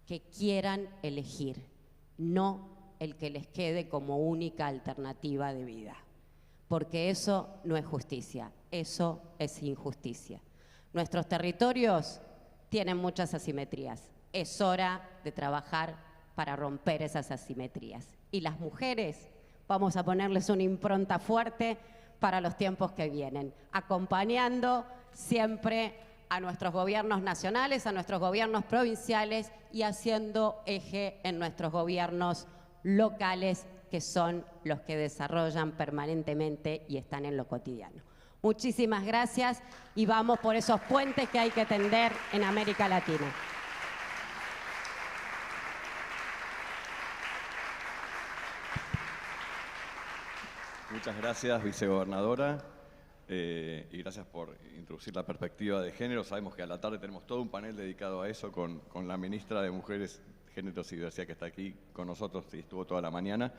que quieran elegir, no el que les quede como única alternativa de vida. Porque eso no es justicia, eso es injusticia. Nuestros territorios tienen muchas asimetrías. Es hora de trabajar para romper esas asimetrías. Y las mujeres vamos a ponerles una impronta fuerte para los tiempos que vienen, acompañando siempre a nuestros gobiernos nacionales, a nuestros gobiernos provinciales y haciendo eje en nuestros gobiernos locales, que son los que desarrollan permanentemente y están en lo cotidiano. Muchísimas gracias y vamos por esos puentes que hay que tender en América Latina. Muchas gracias, vicegobernadora, y gracias por introducir la perspectiva de género. Sabemos que a la tarde tenemos todo un panel dedicado a eso con la ministra de Mujeres, Géneros y Diversidad, que está aquí con nosotros y estuvo toda la mañana.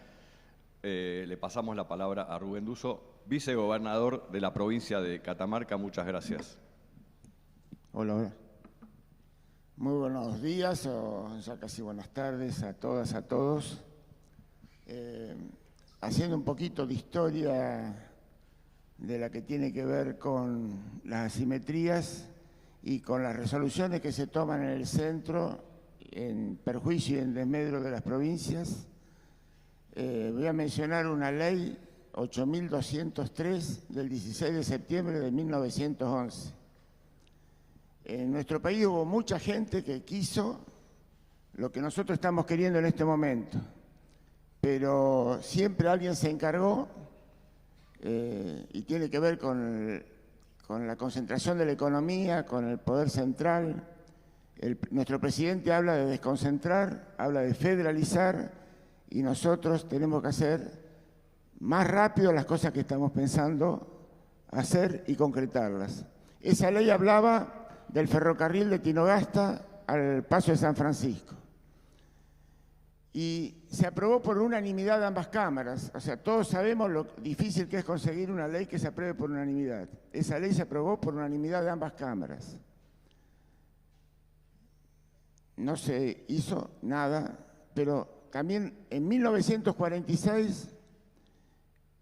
Le pasamos la palabra a Rubén Duso, vicegobernador de la provincia de Catamarca. Muchas gracias. Hola. Muy buenos días, o ya casi buenas tardes a todas, a todos. Haciendo un poquito de historia de la que tiene que ver con las asimetrías y con las resoluciones que se toman en el centro en perjuicio y en desmedro de las provincias, voy a mencionar una ley 8.203 del 16 de septiembre de 1911. En nuestro país hubo mucha gente que quiso lo que nosotros estamos queriendo en este momento, pero siempre alguien se encargó, y tiene que ver con la concentración de la economía, con el poder central. Nuestro presidente habla de desconcentrar, habla de federalizar, y nosotros tenemos que hacer más rápido las cosas que estamos pensando hacer y concretarlas. Esa ley hablaba del ferrocarril de Tinogasta al Paso de San Francisco. Y se aprobó por unanimidad de ambas cámaras. O sea, todos sabemos lo difícil que es conseguir una ley que se apruebe por unanimidad. Esa ley se aprobó por unanimidad de ambas cámaras. No se hizo nada, pero también en 1946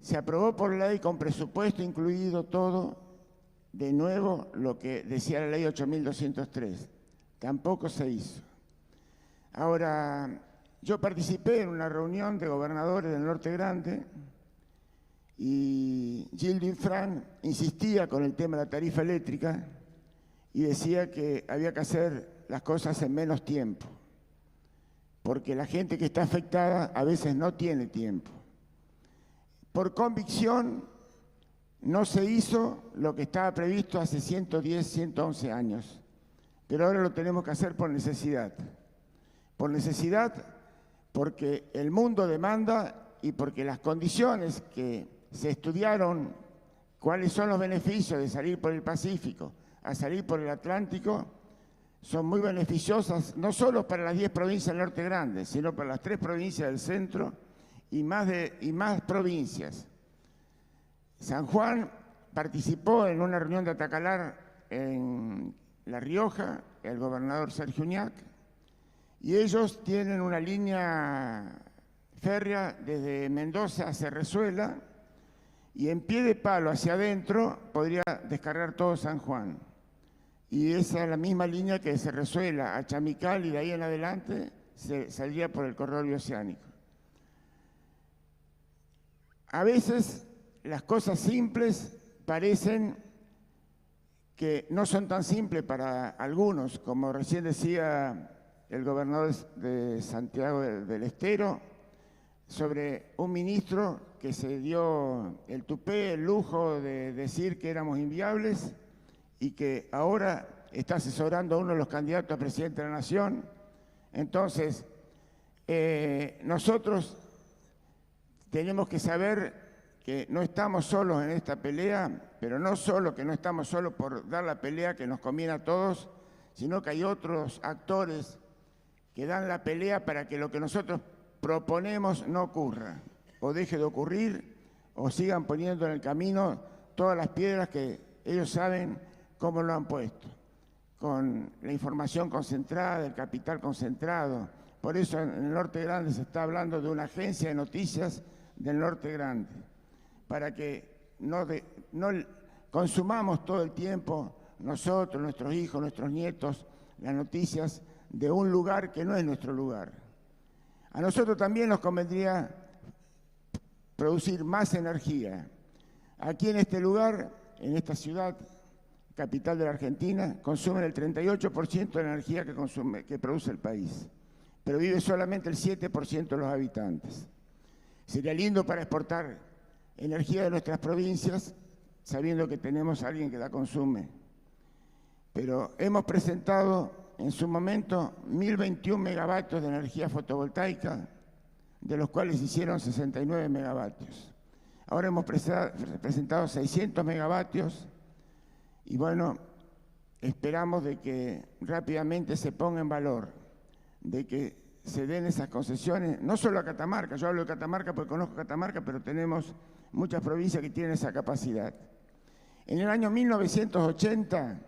se aprobó por ley con presupuesto incluido todo, de nuevo lo que decía la ley 8.203. Tampoco se hizo. Ahora, yo participé en una reunión de gobernadores del Norte Grande y Gilles Dufresne insistía con el tema de la tarifa eléctrica y decía que había que hacer las cosas en menos tiempo, porque la gente que está afectada a veces no tiene tiempo. Por convicción no se hizo lo que estaba previsto hace 110, 111 años, pero ahora lo tenemos que hacer por necesidad. Por necesidad, porque el mundo demanda y porque las condiciones que se estudiaron, cuáles son los beneficios de salir por el Pacífico a salir por el Atlántico, son muy beneficiosas, no solo para las 10 provincias del Norte Grande, sino para las 3 provincias del centro y más provincias. San Juan participó en una reunión de Atacalar en La Rioja, el gobernador Sergio Uñac, y ellos tienen una línea férrea desde Mendoza a Cerrezuela, y en pie de palo hacia adentro podría descargar todo San Juan. Y esa es la misma línea que se resuela a Chamical y de ahí en adelante se saldría por el corredor bioceánico. A veces las cosas simples parecen que no son tan simples para algunos, como recién decía el gobernador de Santiago del Estero, sobre un ministro que se dio el tupé, el lujo de decir que éramos inviables, y que ahora está asesorando a uno de los candidatos a presidente de la Nación. Entonces, nosotros tenemos que saber que no estamos solos en esta pelea, pero no solo que no estamos solos por dar la pelea que nos conviene a todos, sino que hay otros actores que dan la pelea para que lo que nosotros proponemos no ocurra, o deje de ocurrir, o sigan poniendo en el camino todas las piedras que ellos saben cómo lo han puesto, con la información concentrada, el capital concentrado. Por eso en el Norte Grande se está hablando de una agencia de noticias del Norte Grande, para que no consumamos todo el tiempo nosotros, nuestros hijos, nuestros nietos, las noticias de un lugar que no es nuestro lugar. A nosotros también nos convendría producir más energía. Aquí en este lugar, en esta ciudad, capital de la Argentina, consumen el 38% de la energía que produce el país, pero vive solamente el 7% de los habitantes. Sería lindo para exportar energía de nuestras provincias, sabiendo que tenemos a alguien que la consume. Pero hemos presentado en su momento 1.021 megavatios de energía fotovoltaica, de los cuales hicieron 69 megavatios. Ahora hemos presentado 600 megavatios y bueno, esperamos de que rápidamente se ponga en valor, de que se den esas concesiones, no solo a Catamarca. Yo hablo de Catamarca porque conozco Catamarca, pero tenemos muchas provincias que tienen esa capacidad. En el año 1980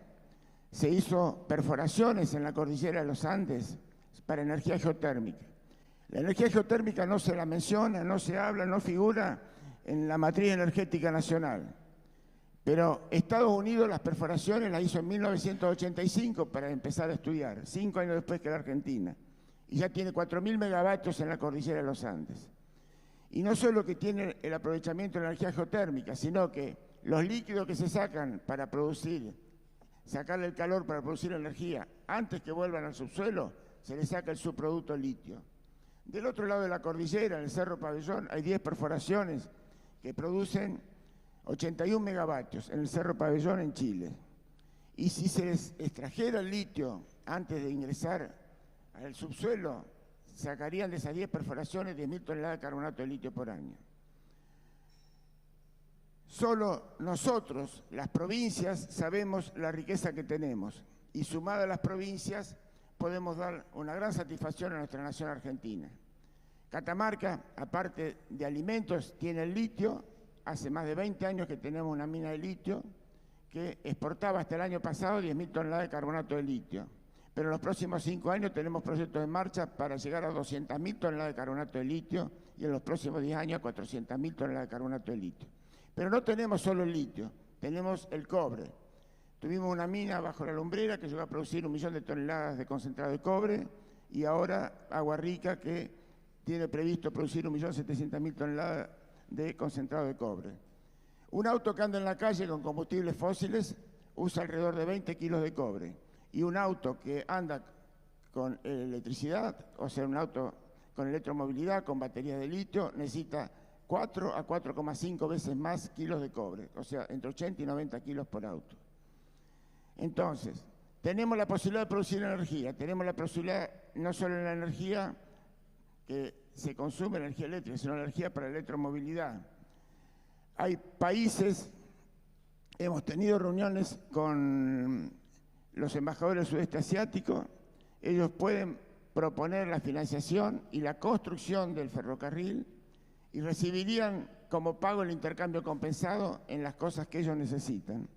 se hizo perforaciones en la cordillera de los Andes para energía geotérmica. La energía geotérmica no se la menciona, no se habla, no figura en la matriz energética nacional. Pero Estados Unidos las perforaciones las hizo en 1985 para empezar a estudiar, 5 años después que la Argentina. Y ya tiene 4.000 megavatios en la cordillera de los Andes. Y no solo que tiene el aprovechamiento de la energía geotérmica, sino que los líquidos que se sacan para producir, sacarle el calor para producir energía, antes que vuelvan al subsuelo, se le saca el subproducto litio. Del otro lado de la cordillera, en el Cerro Pabellón, hay 10 perforaciones que producen 81 megavatios en el Cerro Pabellón en Chile. Y si se les extrajera el litio antes de ingresar al subsuelo, sacarían de esas 10 perforaciones 10.000 toneladas de carbonato de litio por año. Solo nosotros, las provincias, sabemos la riqueza que tenemos y sumada a las provincias podemos dar una gran satisfacción a nuestra nación argentina. Catamarca, aparte de alimentos, tiene el litio. Hace más de 20 años que tenemos una mina de litio que exportaba hasta el año pasado 10.000 toneladas de carbonato de litio. Pero en los próximos 5 años tenemos proyectos en marcha para llegar a 200.000 toneladas de carbonato de litio y en los próximos 10 años a 400.000 toneladas de carbonato de litio. Pero no tenemos solo el litio, tenemos el cobre. Tuvimos una mina bajo la Lumbrera que llegó a producir 1 millón de toneladas de concentrado de cobre y ahora Agua Rica que tiene previsto producir 1.700.000 toneladas de concentrado de cobre. Un auto que anda en la calle con combustibles fósiles usa alrededor de 20 kilos de cobre y un auto que anda con electricidad, o sea, un auto con electromovilidad, con baterías de litio, necesita 4 a 4,5 veces más kilos de cobre, o sea, entre 80 y 90 kilos por auto. Entonces, tenemos la posibilidad de producir energía, tenemos la posibilidad no solo en la energía que se consume, energía eléctrica, sino energía para la electromovilidad. Hay países, hemos tenido reuniones con los embajadores del sudeste asiático, ellos pueden proponer la financiación y la construcción del ferrocarril y recibirían como pago el intercambio compensado en las cosas que ellos necesitan.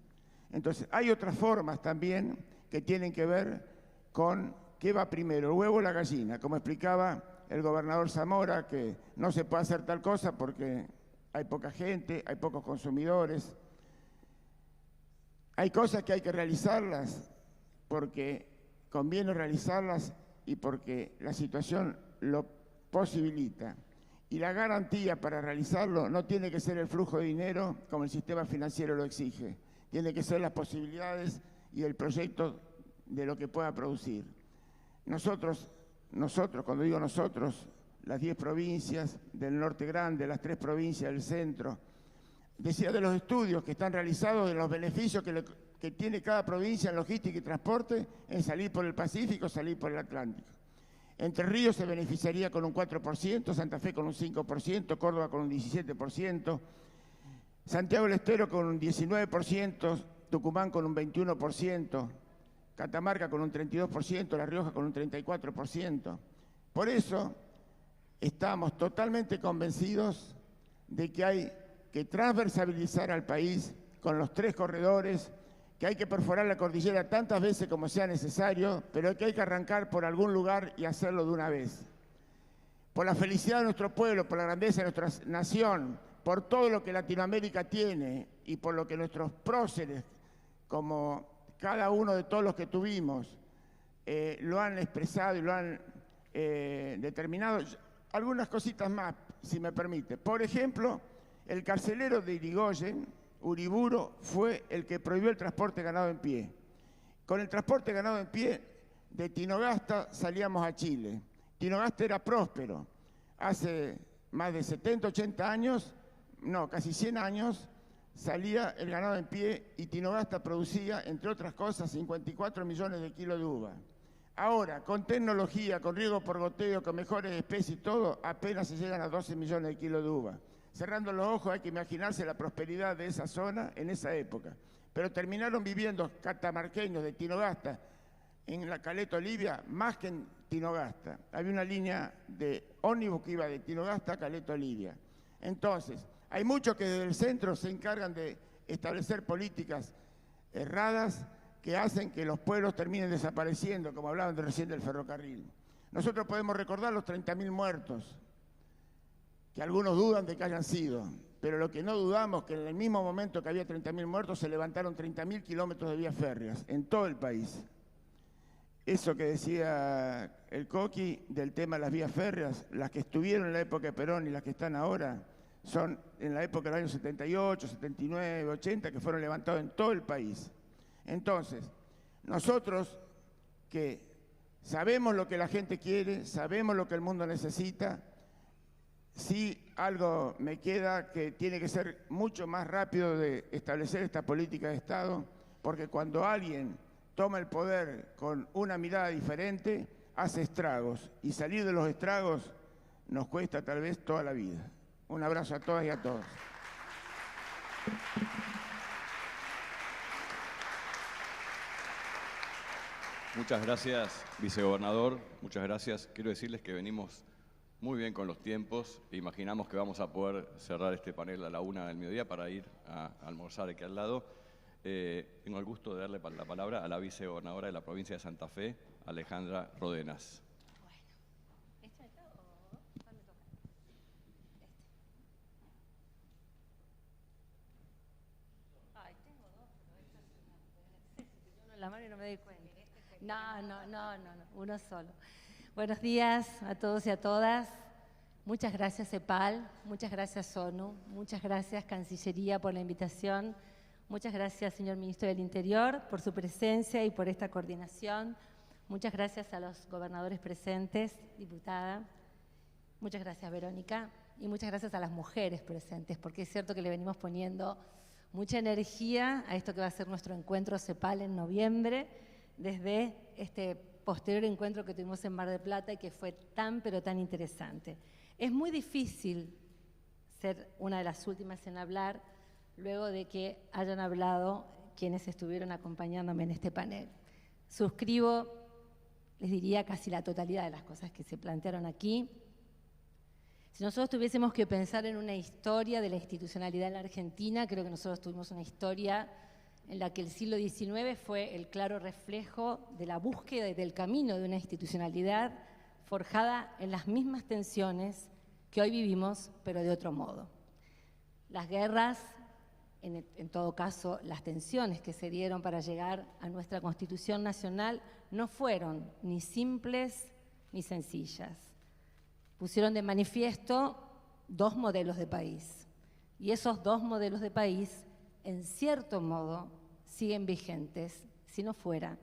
Entonces, hay otras formas también que tienen que ver con qué va primero, el huevo o la gallina. Como explicaba el gobernador Zamora, que no se puede hacer tal cosa porque hay poca gente, hay pocos consumidores. Hay cosas que hay que realizarlas porque conviene realizarlas y porque la situación lo posibilita. Y la garantía para realizarlo no tiene que ser el flujo de dinero como el sistema financiero lo exige. Tiene que ser las posibilidades y el proyecto de lo que pueda producir. Nosotros, cuando digo nosotros, las 10 provincias del norte grande, las 3 provincias del centro, decía de los estudios que están realizados, de los beneficios que tiene cada provincia en logística y transporte en salir por el Pacífico, salir por el Atlántico. Entre Ríos se beneficiaría con un 4%, Santa Fe con un 5%, Córdoba con un 17%, Santiago del Estero con un 19%, Tucumán con un 21%, Catamarca con un 32%, La Rioja con un 34%. Por eso estamos totalmente convencidos de que hay que transversalizar al país con los 3 corredores, que hay que perforar la cordillera tantas veces como sea necesario, pero que hay que arrancar por algún lugar y hacerlo de una vez. Por la felicidad de nuestro pueblo, por la grandeza de nuestra nación, por todo lo que Latinoamérica tiene y por lo que nuestros próceres, como cada uno de todos los que tuvimos, lo han expresado y lo han determinado. Algunas cositas más, si me permite. Por ejemplo, el carcelero de Irigoyen, Uriburu, fue el que prohibió el transporte ganado en pie. Con el transporte ganado en pie, de Tinogasta salíamos a Chile. Tinogasta era próspero. Hace más de 70, 80 años, no, casi 100 años, salía el ganado en pie y Tinogasta producía, entre otras cosas, 54 millones de kilos de uva. Ahora, con tecnología, con riego por goteo, con mejores especies y todo, apenas se llegan a 12 millones de kilos de uva. Cerrando los ojos hay que imaginarse la prosperidad de esa zona en esa época. Pero terminaron viviendo catamarqueños de Tinogasta en la Caleta Olivia más que en Tinogasta. Había una línea de ómnibus que iba de Tinogasta a Caleta Olivia. Entonces, hay muchos que desde el centro se encargan de establecer políticas erradas que hacen que los pueblos terminen desapareciendo, como hablaban recién del ferrocarril. Nosotros podemos recordar los 30.000 muertos, que algunos dudan de que hayan sido, pero lo que no dudamos es que en el mismo momento que había 30.000 muertos se levantaron 30.000 kilómetros de vías férreas en todo el país. Eso que decía el Coqui del tema de las vías férreas, las que estuvieron en la época de Perón y las que están ahora, son en la época del año 78, 79, 80, que fueron levantados en todo el país. Entonces, nosotros que sabemos lo que la gente quiere, sabemos lo que el mundo necesita, sí algo me queda que tiene que ser mucho más rápido de establecer esta política de Estado, porque cuando alguien toma el poder con una mirada diferente, hace estragos, y salir de los estragos nos cuesta tal vez toda la vida. Un abrazo a todas y a todos. Muchas gracias, vicegobernador. Muchas gracias. Quiero decirles que venimos muy bien con los tiempos. Imaginamos que vamos a poder cerrar este panel a la 1 del mediodía para ir a almorzar aquí al lado. Tengo el gusto de darle la palabra a la vicegobernadora de la provincia de Santa Fe, Alejandra Rodenas. La mano y no me doy cuenta. No, uno solo. Buenos días a todos y a todas. Muchas gracias CEPAL, muchas gracias ONU, muchas gracias Cancillería por la invitación, muchas gracias señor Ministro del Interior por su presencia y por esta coordinación. Muchas gracias a los gobernadores presentes, diputada. Muchas gracias Verónica y muchas gracias a las mujeres presentes, porque es cierto que le venimos poniendo mucha energía a esto que va a ser nuestro encuentro CEPAL en noviembre, desde este posterior encuentro que tuvimos en Mar del Plata y que fue tan pero tan interesante. Es muy difícil ser una de las últimas en hablar luego de que hayan hablado quienes estuvieron acompañándome en este panel. Suscribo, les diría, casi la totalidad de las cosas que se plantearon aquí. Si nosotros tuviésemos que pensar en una historia de la institucionalidad en la Argentina, creo que nosotros tuvimos una historia en la que el siglo XIX fue el claro reflejo de la búsqueda y del camino de una institucionalidad forjada en las mismas tensiones que hoy vivimos, pero de otro modo. Las guerras, en todo caso, las tensiones que se dieron para llegar a nuestra Constitución Nacional no fueron ni simples ni sencillas. Pusieron de manifiesto dos modelos de país. Y esos dos modelos de país, en cierto modo, siguen vigentes, si no fuera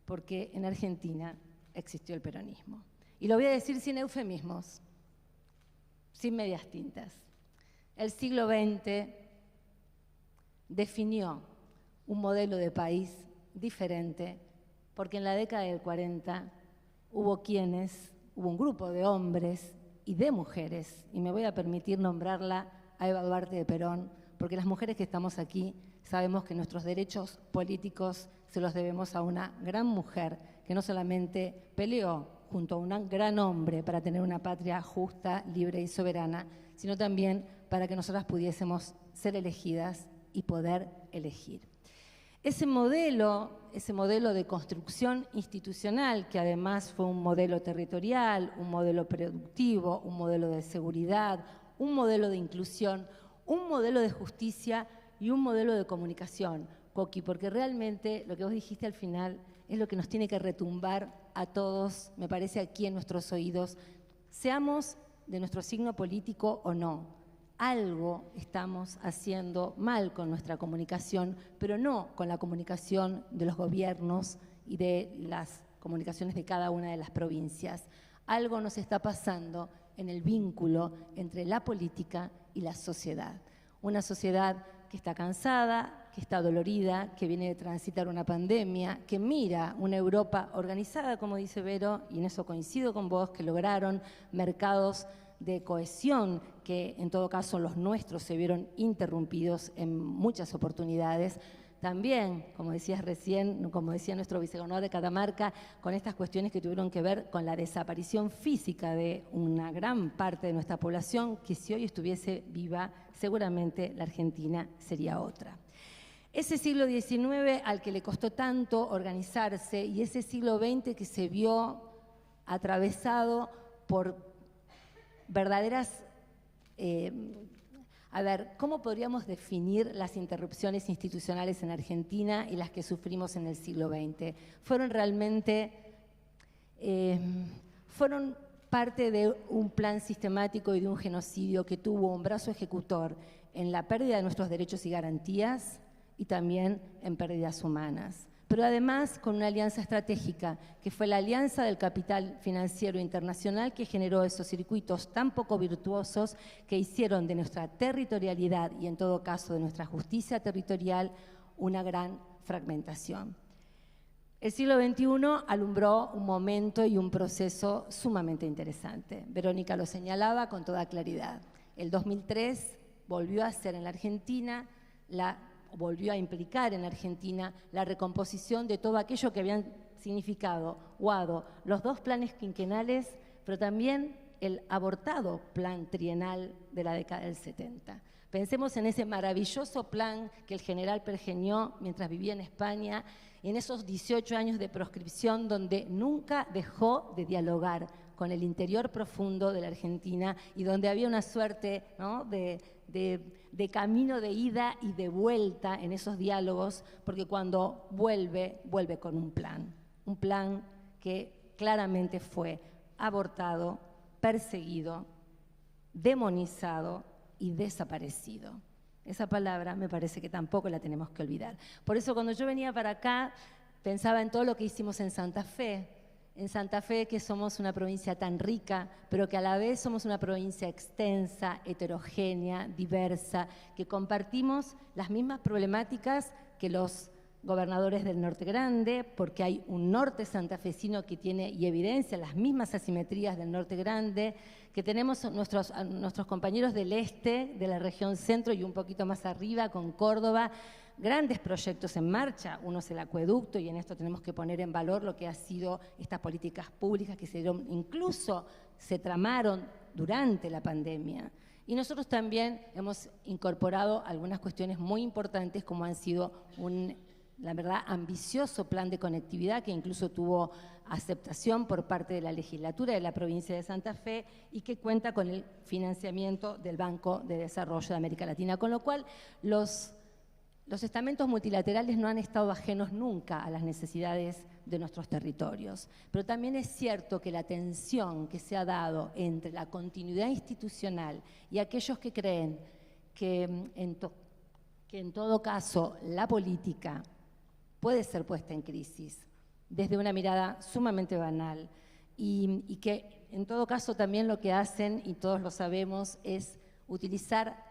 porque en Argentina existió el peronismo. Y lo voy a decir sin eufemismos, sin medias tintas. El siglo XX definió un modelo de país diferente, porque en la década del 40 hubo un grupo de hombres y de mujeres, y me voy a permitir nombrarla a Eva Duarte de Perón, porque las mujeres que estamos aquí sabemos que nuestros derechos políticos se los debemos a una gran mujer que no solamente peleó junto a un gran hombre para tener una patria justa, libre y soberana, sino también para que nosotras pudiésemos ser elegidas y poder elegir. Ese modelo de construcción institucional, que además fue un modelo territorial, un modelo productivo, un modelo de seguridad, un modelo de inclusión, un modelo de justicia y un modelo de comunicación, Coqui, porque realmente lo que vos dijiste al final es lo que nos tiene que retumbar a todos, me parece, aquí en nuestros oídos, seamos de nuestro signo político o no. Algo estamos haciendo mal con nuestra comunicación, pero no con la comunicación de los gobiernos y de las comunicaciones de cada una de las provincias. Algo nos está pasando en el vínculo entre la política y la sociedad. Una sociedad que está cansada, que está dolorida, que viene de transitar una pandemia, que mira una Europa organizada, como dice Vero, y en eso coincido con vos, que lograron mercados de cohesión, que en todo caso los nuestros se vieron interrumpidos en muchas oportunidades. También, como decías recién, como decía nuestro vicegobernador de Catamarca, con estas cuestiones que tuvieron que ver con la desaparición física de una gran parte de nuestra población, que si hoy estuviese viva, seguramente la Argentina sería otra. Ese siglo XIX al que le costó tanto organizarse y ese siglo XX que se vio atravesado por verdaderas... ¿cómo podríamos definir las interrupciones institucionales en Argentina y las que sufrimos en el siglo XX? Fueron realmente, fueron parte de un plan sistemático y de un genocidio que tuvo un brazo ejecutor en la pérdida de nuestros derechos y garantías y también en pérdidas humanas. Pero además con una alianza estratégica, que fue la alianza del capital financiero internacional que generó esos circuitos tan poco virtuosos que hicieron de nuestra territorialidad y en todo caso de nuestra justicia territorial una gran fragmentación. El siglo XXI alumbró un momento y un proceso sumamente interesante. Verónica lo señalaba con toda claridad. El 2003 volvió a ser en la Argentina volvió a implicar en Argentina la recomposición de todo aquello que habían significado, Guado, los 2 planes quinquenales, pero también el abortado plan trienal de la década del 70. Pensemos en ese maravilloso plan que el general pergeñó mientras vivía en España, en esos 18 años de proscripción donde nunca dejó de dialogar con el interior profundo de la Argentina y donde había una suerte, ¿no?, de camino de ida y de vuelta en esos diálogos, porque cuando vuelve con un plan que claramente fue abortado, perseguido, demonizado y desaparecido. Esa palabra me parece que tampoco la tenemos que olvidar. Por eso cuando yo venía para acá pensaba en todo lo que hicimos en Santa Fe, que somos una provincia tan rica, pero que a la vez somos una provincia extensa, heterogénea, diversa, que compartimos las mismas problemáticas que los gobernadores del Norte Grande, porque hay un norte santafesino que tiene y evidencia las mismas asimetrías del Norte Grande, que tenemos nuestros compañeros del este, de la región centro y un poquito más arriba con Córdoba, grandes proyectos en marcha. Uno es el acueducto y en esto tenemos que poner en valor lo que ha sido estas políticas públicas que incluso se tramaron durante la pandemia. Y nosotros también hemos incorporado algunas cuestiones muy importantes como han sido la verdad, ambicioso plan de conectividad que incluso tuvo aceptación por parte de la legislatura de la provincia de Santa Fe y que cuenta con el financiamiento del Banco de Desarrollo de América Latina, con lo cual los estamentos multilaterales no han estado ajenos nunca a las necesidades de nuestros territorios. Pero también es cierto que la tensión que se ha dado entre la continuidad institucional y aquellos que creen que en todo caso la política puede ser puesta en crisis desde una mirada sumamente banal y que en todo caso también lo que hacen, y todos lo sabemos, es utilizar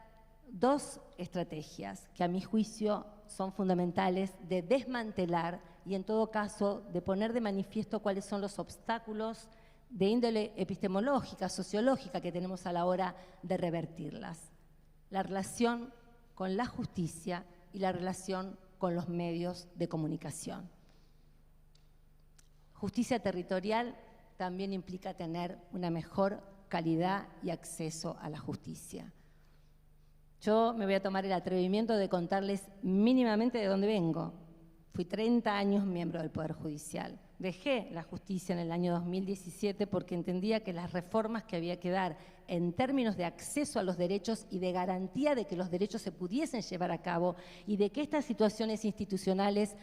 2 estrategias que a mi juicio son fundamentales de desmantelar y en todo caso de poner de manifiesto cuáles son los obstáculos de índole epistemológica, sociológica que tenemos a la hora de revertirlas. La relación con la justicia y la relación con los medios de comunicación. Justicia territorial también implica tener una mejor calidad y acceso a la justicia. Yo me voy a tomar el atrevimiento de contarles mínimamente de dónde vengo. Fui 30 años miembro del Poder Judicial. Dejé la justicia en el año 2017 porque entendía que las reformas que había que dar en términos de acceso a los derechos y de garantía de que los derechos se pudiesen llevar a cabo y de que estas situaciones institucionales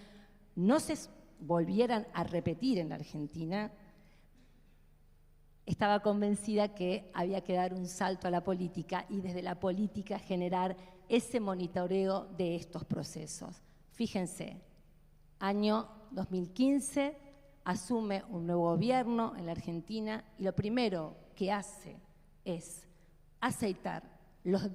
no se volvieran a repetir en la Argentina, estaba convencida que había que dar un salto a la política y desde la política generar ese monitoreo de estos procesos. Fíjense, año 2015, asume un nuevo gobierno en la Argentina y lo primero que hace es aceitar los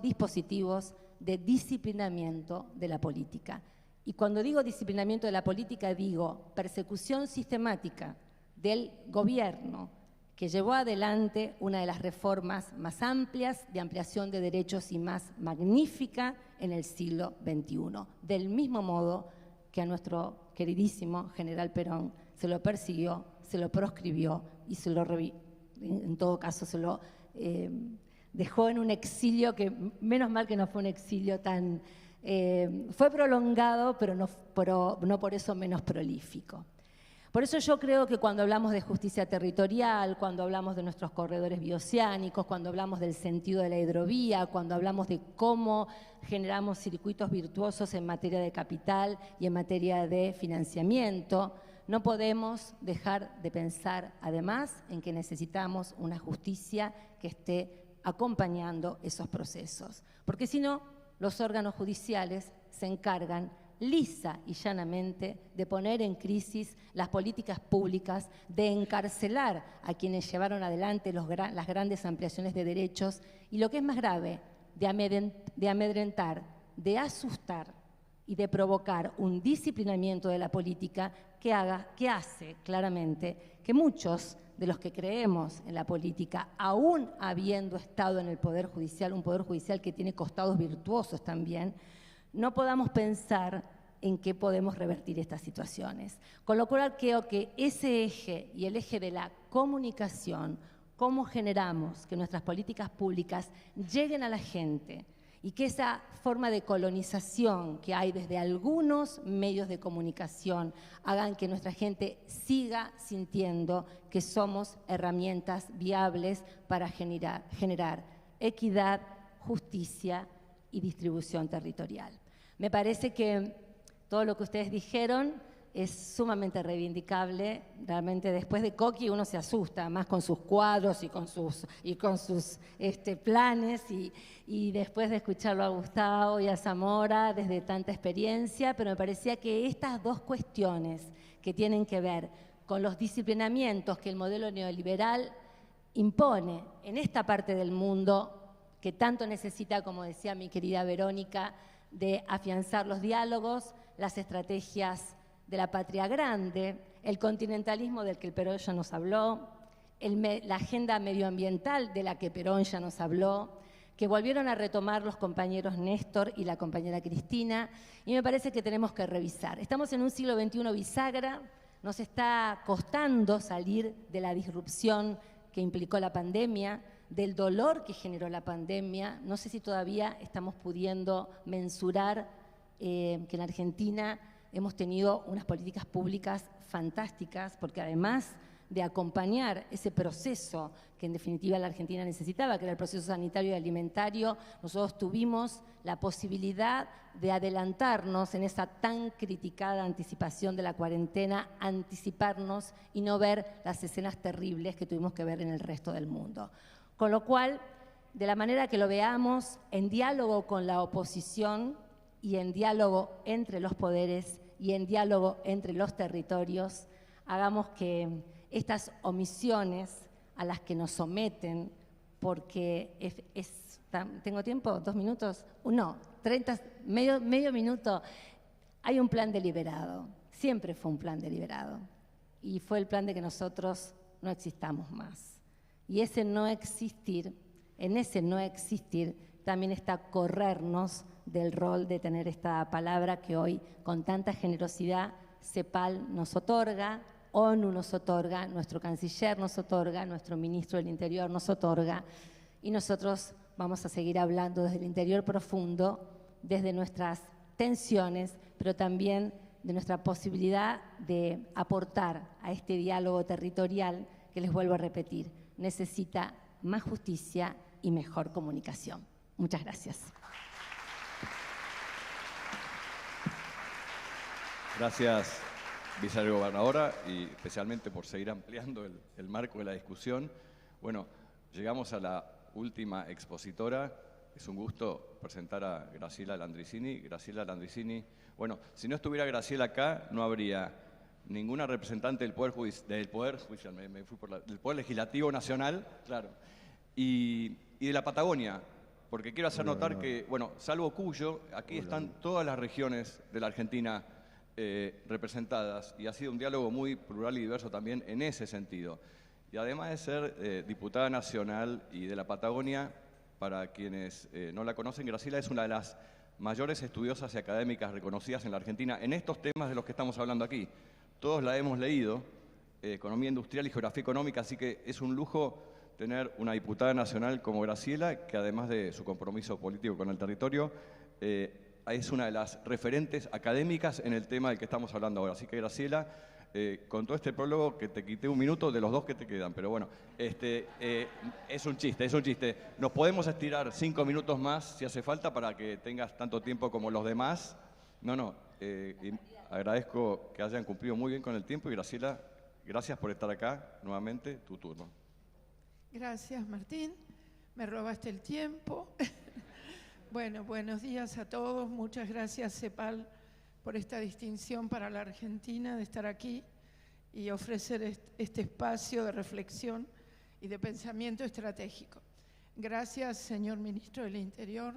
dispositivos de disciplinamiento de la política. Y cuando digo disciplinamiento de la política, digo persecución sistemática del gobierno que llevó adelante una de las reformas más amplias de ampliación de derechos y más magnífica en el siglo XXI. Del mismo modo que a nuestro queridísimo general Perón se lo persiguió, se lo proscribió y en todo caso se lo dejó en un exilio que, menos mal que no fue un exilio tan... fue prolongado, pero no por eso menos prolífico. Por eso yo creo que cuando hablamos de justicia territorial, cuando hablamos de nuestros corredores bioceánicos, cuando hablamos del sentido de la hidrovía, cuando hablamos de cómo generamos circuitos virtuosos en materia de capital y en materia de financiamiento, no podemos dejar de pensar además en que necesitamos una justicia que esté acompañando esos procesos. Porque si no, los órganos judiciales se encargan lisa y llanamente de poner en crisis las políticas públicas, de encarcelar a quienes llevaron adelante las grandes ampliaciones de derechos y, lo que es más grave, de amedrentar, de asustar y de provocar un disciplinamiento de la política que hace claramente que muchos de los que creemos en la política, aún habiendo estado en el Poder Judicial, un Poder Judicial que tiene costados virtuosos también, no podamos pensar en qué podemos revertir estas situaciones. Con lo cual creo que ese eje y el eje de la comunicación, cómo generamos que nuestras políticas públicas lleguen a la gente y que esa forma de colonización que hay desde algunos medios de comunicación hagan que nuestra gente siga sintiendo que somos herramientas viables para generar equidad, justicia y distribución territorial. Me parece que todo lo que ustedes dijeron es sumamente reivindicable. Realmente después de Coqui uno se asusta más con sus cuadros y con sus planes y después de escucharlo a Gustavo y a Zamora desde tanta experiencia, pero me parecía que estas dos cuestiones que tienen que ver con los disciplinamientos que el modelo neoliberal impone en esta parte del mundo que tanto necesita, como decía mi querida Verónica, de afianzar los diálogos, las estrategias de la patria grande, el continentalismo del que el Perón ya nos habló, la agenda medioambiental de la que Perón ya nos habló, que volvieron a retomar los compañeros Néstor y la compañera Cristina, y me parece que tenemos que revisar. Estamos en un siglo XXI bisagra, nos está costando salir de la disrupción que implicó la pandemia, del dolor que generó la pandemia. No sé si todavía estamos pudiendo mensurar que en Argentina hemos tenido unas políticas públicas fantásticas, porque además de acompañar ese proceso que en definitiva la Argentina necesitaba, que era el proceso sanitario y alimentario, nosotros tuvimos la posibilidad de adelantarnos en esa tan criticada anticipación de la cuarentena, anticiparnos y no ver las escenas terribles que tuvimos que ver en el resto del mundo. Con lo cual, de la manera que lo veamos, en diálogo con la oposición y en diálogo entre los poderes y en diálogo entre los territorios, hagamos que estas omisiones a las que nos someten, porque ¿tengo tiempo? ¿2 minutos? No, 30, medio minuto. Hay un plan deliberado, siempre fue un plan deliberado, y fue el plan de que nosotros no existamos más. Y ese no existir, en ese no existir, también está corrernos del rol de tener esta palabra que hoy con tanta generosidad CEPAL nos otorga, ONU nos otorga, nuestro canciller nos otorga, nuestro ministro del Interior nos otorga, y nosotros vamos a seguir hablando desde el interior profundo, desde nuestras tensiones, pero también de nuestra posibilidad de aportar a este diálogo territorial que, les vuelvo a repetir, necesita más justicia y mejor comunicación. Muchas gracias. Gracias, vicegobernadora, y especialmente por seguir ampliando el marco de la discusión. Bueno, llegamos a la última expositora. Es un gusto presentar a Graciela Landricini. Graciela Landricini, bueno, si no estuviera Graciela acá, no habría ninguna representante del Poder Legislativo Nacional, claro, y de la Patagonia, porque quiero hacer notar que, bueno, salvo Cuyo, aquí están todas las regiones de la Argentina representadas, y ha sido un diálogo muy plural y diverso también en ese sentido. Y además de ser diputada nacional y de la Patagonia, para quienes no la conocen, Graciela es una de las mayores estudiosas y académicas reconocidas en la Argentina en estos temas de los que estamos hablando aquí. Todos la hemos leído, Economía Industrial y Geografía Económica, así que es un lujo tener una diputada nacional como Graciela, que además de su compromiso político con el territorio, es una de las referentes académicas en el tema del que estamos hablando ahora. Así que, Graciela, con todo este prólogo, que te quité 1 minuto de los 2 que te quedan, pero bueno, es un chiste. Nos podemos estirar 5 minutos más si hace falta para que tengas tanto tiempo como los demás. Agradezco que hayan cumplido muy bien con el tiempo, y Graciela, gracias por estar acá nuevamente. Tu turno. Gracias, Martín. Me robaste el tiempo. Bueno, buenos días a todos. Muchas gracias, CEPAL, por esta distinción para la Argentina de estar aquí y ofrecer este espacio de reflexión y de pensamiento estratégico. Gracias, señor Ministro del Interior.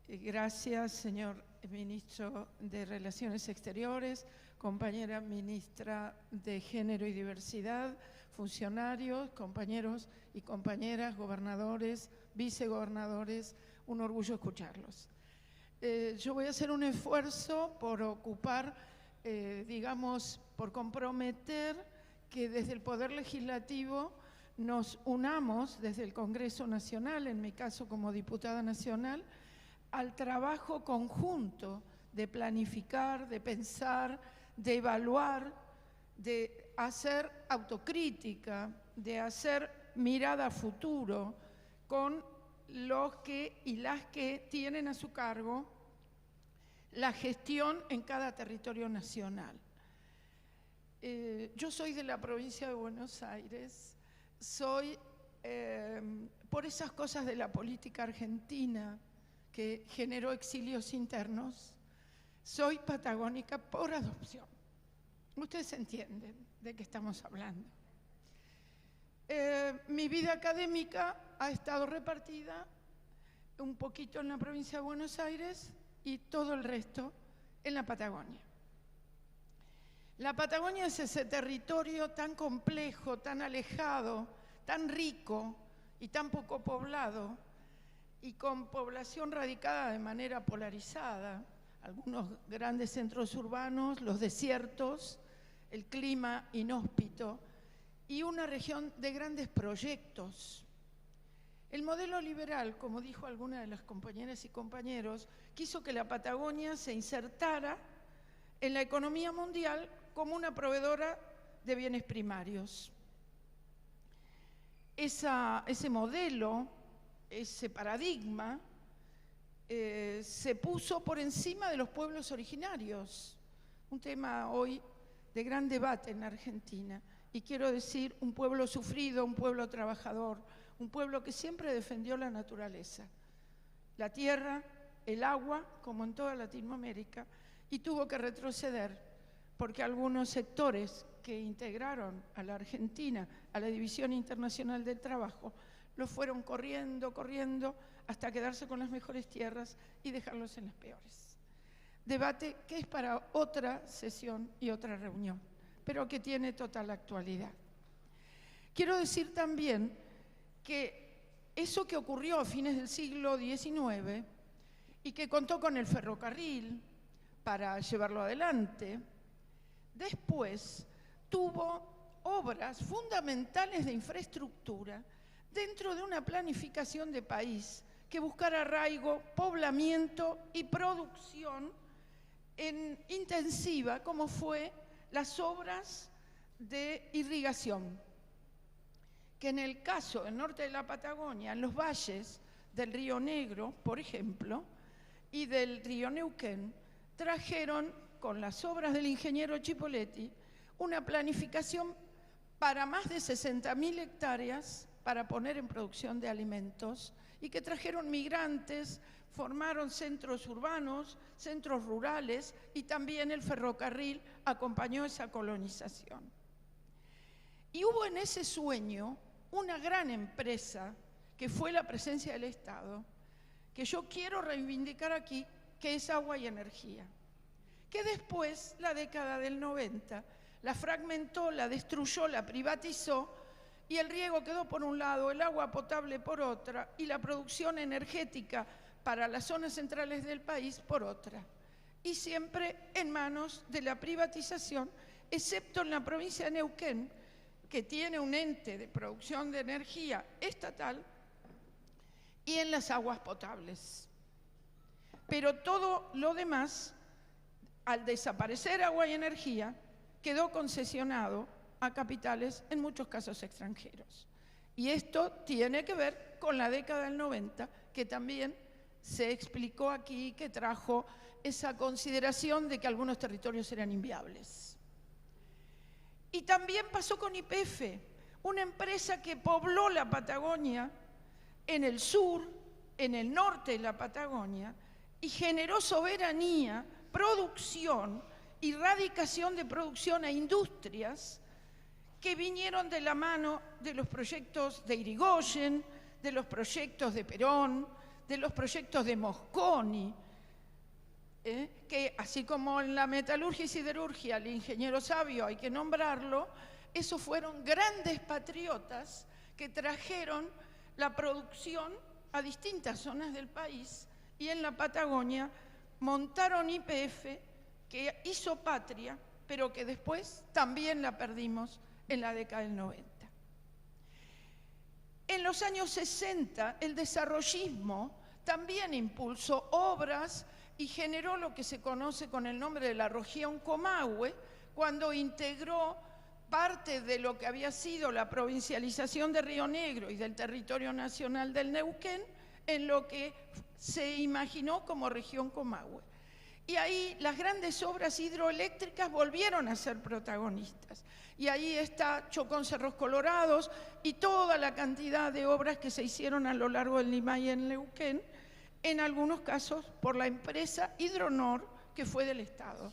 Gracias, señor Ministro de Relaciones Exteriores, compañera Ministra de Género y Diversidad, funcionarios, compañeros y compañeras, gobernadores, vicegobernadores. Un orgullo escucharlos. yo voy a hacer un esfuerzo por ocupar, digamos, por comprometer que desde el Poder Legislativo nos unamos desde el Congreso Nacional, en mi caso como diputada nacional, al trabajo conjunto de planificar, de pensar, de evaluar, de hacer autocrítica, de hacer mirada a futuro con los que y las que tienen a su cargo la gestión en cada territorio nacional. Yo soy de la provincia de Buenos Aires, soy, por esas cosas de la política argentina que generó exilios internos, soy patagónica por adopción. Ustedes entienden de qué estamos hablando. Mi vida académica ha estado repartida un poquito en la provincia de Buenos Aires y todo el resto en la Patagonia. La Patagonia es ese territorio tan complejo, tan alejado, tan rico y tan poco poblado y con población radicada de manera polarizada, algunos grandes centros urbanos, los desiertos, el clima inhóspito y una región de grandes proyectos. El modelo liberal, como dijo alguna de las compañeras y compañeros, quiso que la Patagonia se insertara en la economía mundial como una proveedora de bienes primarios. Ese modelo, ese paradigma, se puso por encima de los pueblos originarios, un tema hoy de gran debate en Argentina. Y quiero decir, un pueblo sufrido, un pueblo trabajador, un pueblo que siempre defendió la naturaleza, la tierra, el agua, como en toda Latinoamérica, y tuvo que retroceder porque algunos sectores que integraron a la Argentina a la División Internacional del Trabajo lo fueron corriendo hasta quedarse con las mejores tierras y dejarlos en las peores. Debate que es para otra sesión y otra reunión, pero que tiene total actualidad. Quiero decir también que eso que ocurrió a fines del siglo XIX y que contó con el ferrocarril para llevarlo adelante, después tuvo obras fundamentales de infraestructura dentro de una planificación de país que buscara arraigo, poblamiento y producción intensiva, como fue las obras de irrigación, que en el caso del norte de la Patagonia, en los valles del Río Negro, por ejemplo, y del río Neuquén, trajeron con las obras del ingeniero Chipoletti una planificación para más de 60.000 hectáreas para poner en producción de alimentos y que trajeron migrantes, formaron centros urbanos, centros rurales y también el ferrocarril acompañó esa colonización. Y hubo en ese sueño una gran empresa que fue la presencia del Estado, que yo quiero reivindicar aquí, que es Agua y Energía, que después, la década del 90, la fragmentó, la destruyó, la privatizó y el riego quedó por un lado, el agua potable por otra y la producción energética para las zonas centrales del país por otra. Y siempre en manos de la privatización, excepto en la provincia de Neuquén, que tiene un ente de producción de energía estatal, y en las aguas potables. Pero todo lo demás, al desaparecer Agua y Energía, quedó concesionado a capitales, en muchos casos extranjeros. Y esto tiene que ver con la década del 90, que también se explicó aquí, que trajo esa consideración de que algunos territorios eran inviables. Y también pasó con YPF, una empresa que pobló la Patagonia en el sur, en el norte de la Patagonia, y generó soberanía, producción y radicación de producción a industrias que vinieron de la mano de los proyectos de Irigoyen, de los proyectos de Perón, de los proyectos de Mosconi, que así como en la metalurgia y siderurgia, el ingeniero Sabio hay que nombrarlo, esos fueron grandes patriotas que trajeron la producción a distintas zonas del país y en la Patagonia montaron YPF, que hizo patria, pero que después también la perdimos en la década del 90. En los años 60, el desarrollismo también impulsó obras y generó lo que se conoce con el nombre de la región Comahue, cuando integró parte de lo que había sido la provincialización de Río Negro y del territorio nacional del Neuquén en lo que se imaginó como región Comahue. Y ahí las grandes obras hidroeléctricas volvieron a ser protagonistas. Y ahí está Chocón Cerros Colorados y toda la cantidad de obras que se hicieron a lo largo del Limay y en Neuquén, en algunos casos por la empresa Hidronor, que fue del Estado.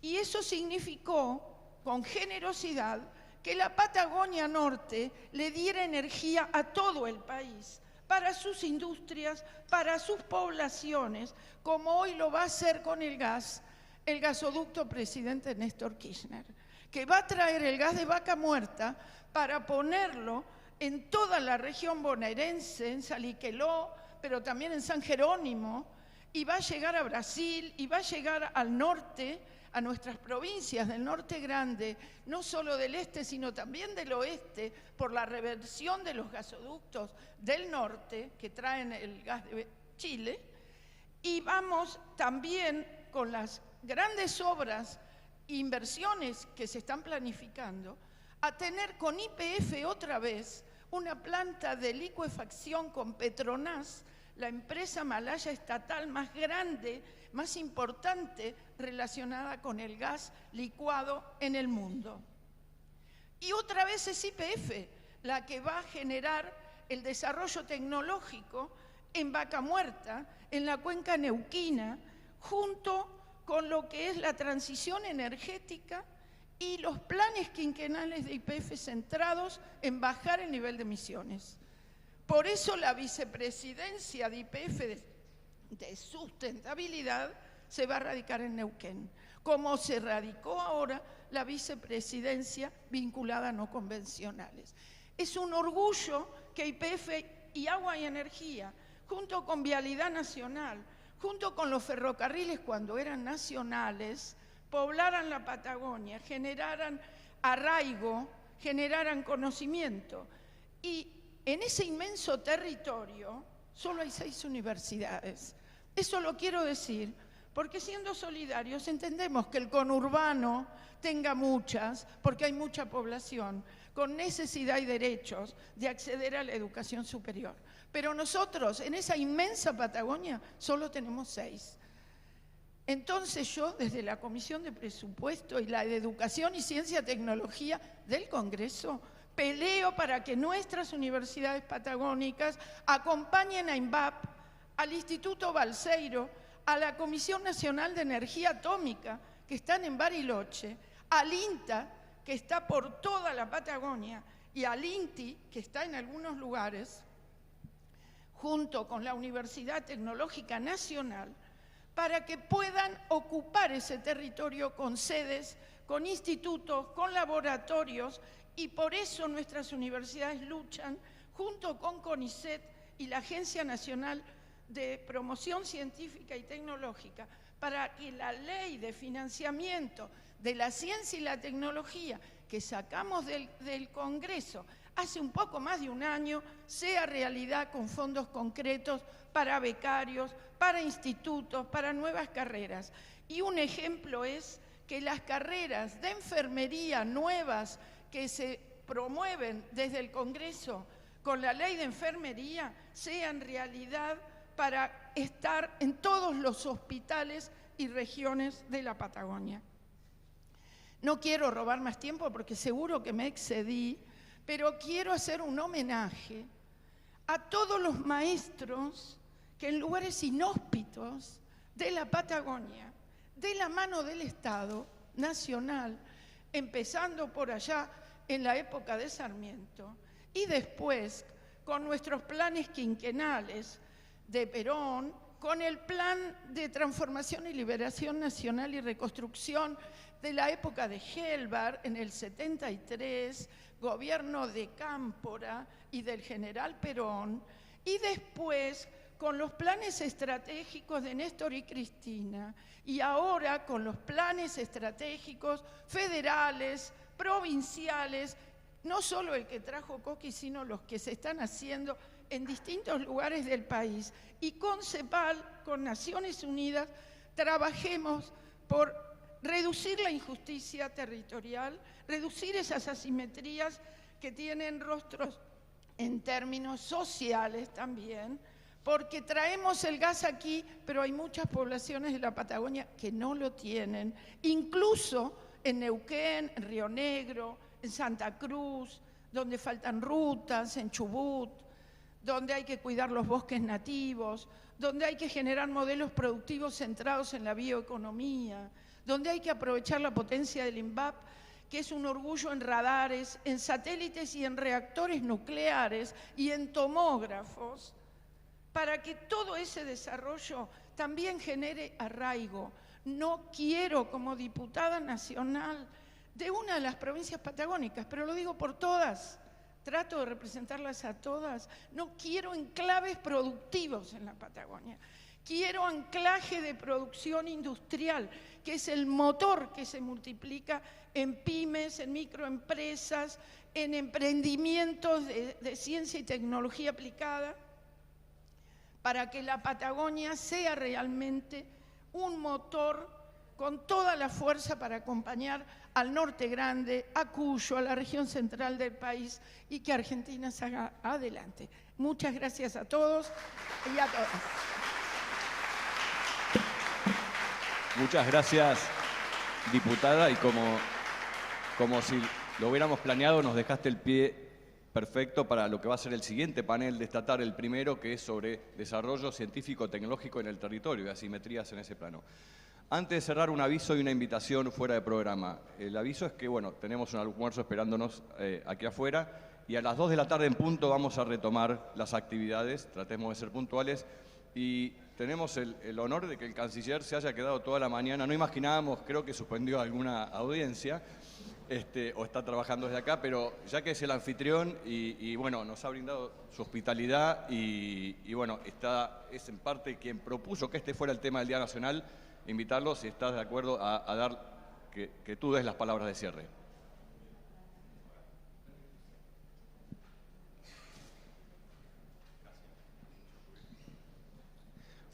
Y eso significó, con generosidad, que la Patagonia Norte le diera energía a todo el país, para sus industrias, para sus poblaciones, como hoy lo va a hacer con el gas, el gasoducto presidente Néstor Kirchner, que va a traer el gas de Vaca Muerta para ponerlo en toda la región bonaerense, en Saliqueló, pero también en San Jerónimo, y va a llegar a Brasil, y va a llegar al norte, a nuestras provincias del norte grande, no solo del este, sino también del oeste, por la reversión de los gasoductos del norte, que traen el gas de Chile, y vamos también con las grandes obras e inversiones que se están planificando, a tener con YPF otra vez una planta de licuefacción con Petronas, la empresa malaya estatal más grande, más importante relacionada con el gas licuado en el mundo. Y otra vez es YPF la que va a generar el desarrollo tecnológico en Vaca Muerta, en la cuenca neuquina, junto con lo que es la transición energética y los planes quinquenales de YPF centrados en bajar el nivel de emisiones. Por eso la vicepresidencia de YPF de sustentabilidad se va a radicar en Neuquén, como se radicó ahora la vicepresidencia vinculada a no convencionales. Es un orgullo que YPF y Agua y Energía, junto con Vialidad Nacional, junto con los ferrocarriles cuando eran nacionales, poblaran la Patagonia, generaran arraigo, generaran conocimiento. Y en ese inmenso territorio solo hay 6 universidades. Eso lo quiero decir porque siendo solidarios entendemos que el conurbano tenga muchas, porque hay mucha población con necesidad y derechos de acceder a la educación superior. Pero nosotros en esa inmensa Patagonia solo tenemos 6. Entonces yo desde la Comisión de Presupuesto y la de Educación y Ciencia y Tecnología del Congreso peleo para que nuestras universidades patagónicas acompañen a INVAP, al Instituto Balseiro, a la Comisión Nacional de Energía Atómica, que están en Bariloche, al INTA, que está por toda la Patagonia, y al INTI, que está en algunos lugares, junto con la Universidad Tecnológica Nacional, para que puedan ocupar ese territorio con sedes, con institutos, con laboratorios, y por eso nuestras universidades luchan junto con CONICET y la Agencia Nacional de Promoción Científica y Tecnológica para que la ley de financiamiento de la ciencia y la tecnología que sacamos del Congreso hace un poco más de un año sea realidad con fondos concretos para becarios, para institutos, para nuevas carreras. Y un ejemplo es que las carreras de enfermería nuevas que se promueven desde el Congreso con la ley de enfermería sean realidad para estar en todos los hospitales y regiones de la Patagonia. No quiero robar más tiempo porque seguro que me excedí, pero quiero hacer un homenaje a todos los maestros que en lugares inhóspitos de la Patagonia, de la mano del Estado Nacional, empezando por allá en la época de Sarmiento, y después con nuestros planes quinquenales de Perón, con el Plan de Transformación y Liberación Nacional y Reconstrucción de la época de Helbar en el 73, gobierno de Cámpora y del general Perón, y después con los planes estratégicos de Néstor y Cristina y ahora con los planes estratégicos federales, provinciales, no solo el que trajo Coqui, sino los que se están haciendo en distintos lugares del país. Y con CEPAL, con Naciones Unidas, trabajemos por reducir la injusticia territorial, reducir esas asimetrías que tienen rostros en términos sociales también, porque traemos el gas aquí, pero hay muchas poblaciones de la Patagonia que no lo tienen, incluso en Neuquén, en Río Negro, en Santa Cruz, donde faltan rutas, en Chubut, donde hay que cuidar los bosques nativos, donde hay que generar modelos productivos centrados en la bioeconomía, donde hay que aprovechar la potencia del INVAP, que es un orgullo en radares, en satélites y en reactores nucleares y en tomógrafos, para que todo ese desarrollo también genere arraigo. No quiero, como diputada nacional de una de las provincias patagónicas, pero lo digo por todas, trato de representarlas a todas, no quiero enclaves productivos en la Patagonia. Quiero anclaje de producción industrial, que es el motor que se multiplica en pymes, en microempresas, en emprendimientos de ciencia y tecnología aplicada, para que la Patagonia sea realmente un motor con toda la fuerza para acompañar al Norte Grande, a Cuyo, a la región central del país y que Argentina salga adelante. Muchas gracias a todos y a todas. Muchas gracias, diputada, y como si lo hubiéramos planeado, nos dejaste el pie perfecto para lo que va a ser el siguiente panel de esta tarde, el primero, que es sobre desarrollo científico-tecnológico en el territorio y asimetrías en ese plano. Antes de cerrar, un aviso y una invitación fuera de programa. El aviso es que, bueno, tenemos un almuerzo esperándonos aquí afuera y a las 2 de la tarde en punto vamos a retomar las actividades, tratemos de ser puntuales, y tenemos el honor de que el canciller se haya quedado toda la mañana. No imaginábamos, creo que suspendió alguna audiencia, o está trabajando desde acá, pero ya que es el anfitrión y bueno, nos ha brindado su hospitalidad y bueno, es en parte quien propuso que este fuera el tema del Día Nacional, invitarlo, si estás de acuerdo, a dar que tú des las palabras de cierre.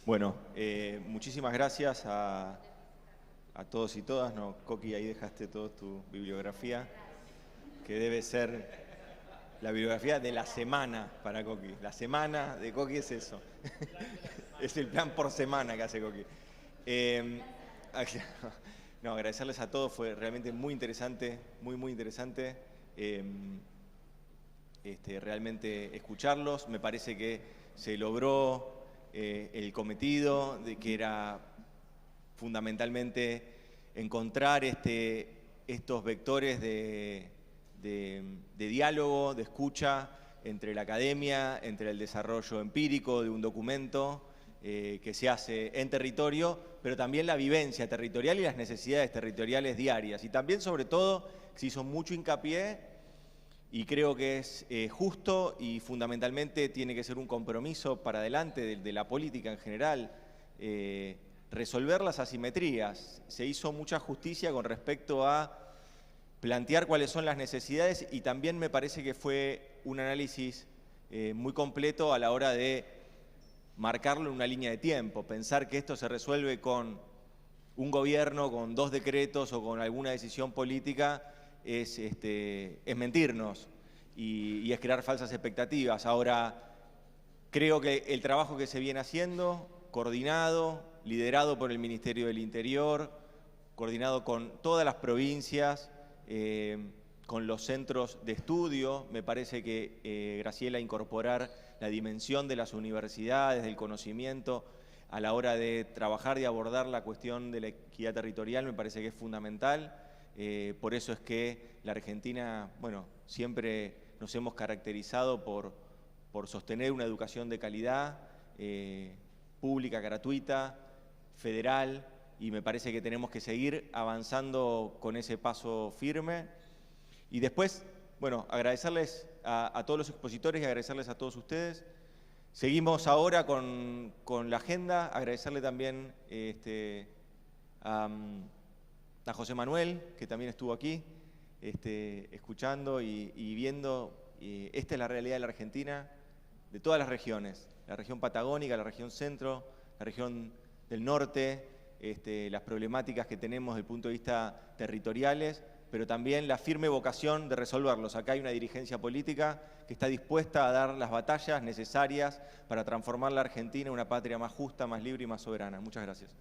Bueno, muchísimas gracias a todos y todas. No, Coqui, ahí dejaste toda tu bibliografía, que debe ser la bibliografía de la semana para Coqui. La semana de Coqui es eso. Es el plan por semana que hace Coqui. No, agradecerles a todos, fue realmente muy interesante, muy interesante. Realmente escucharlos, me parece que se logró el cometido de que era fundamentalmente encontrar estos vectores de diálogo, de escucha entre la academia, entre el desarrollo empírico de un documento que se hace en territorio, pero también la vivencia territorial y las necesidades territoriales diarias. Y también, sobre todo, se hizo mucho hincapié, y creo que es justo y fundamentalmente tiene que ser un compromiso para adelante de la política en general, resolver las asimetrías. Se hizo mucha justicia con respecto a plantear cuáles son las necesidades y también me parece que fue un análisis muy completo a la hora de marcarlo en una línea de tiempo, pensar que esto se resuelve con un gobierno, con 2 decretos o con alguna decisión política, es mentirnos y es crear falsas expectativas. Ahora, creo que el trabajo que se viene haciendo, coordinado, liderado por el Ministerio del Interior, coordinado con todas las provincias, con los centros de estudio, me parece que Graciela incorporar la dimensión de las universidades, del conocimiento, a la hora de trabajar y abordar la cuestión de la equidad territorial, me parece que es fundamental. Por eso es que la Argentina, bueno, siempre nos hemos caracterizado por sostener una educación de calidad, pública, gratuita, federal, y me parece que tenemos que seguir avanzando con ese paso firme. Y después, bueno, agradecerles a todos los expositores y agradecerles a todos ustedes. Seguimos ahora con la agenda. Agradecerle también a José Manuel, que también estuvo aquí, escuchando y viendo. Esta es la realidad de la Argentina, de todas las regiones. La región patagónica, la región centro, la región del norte, las problemáticas que tenemos desde el punto de vista territoriales, pero también la firme vocación de resolverlos. Acá hay una dirigencia política que está dispuesta a dar las batallas necesarias para transformar la Argentina en una patria más justa, más libre y más soberana. Muchas gracias.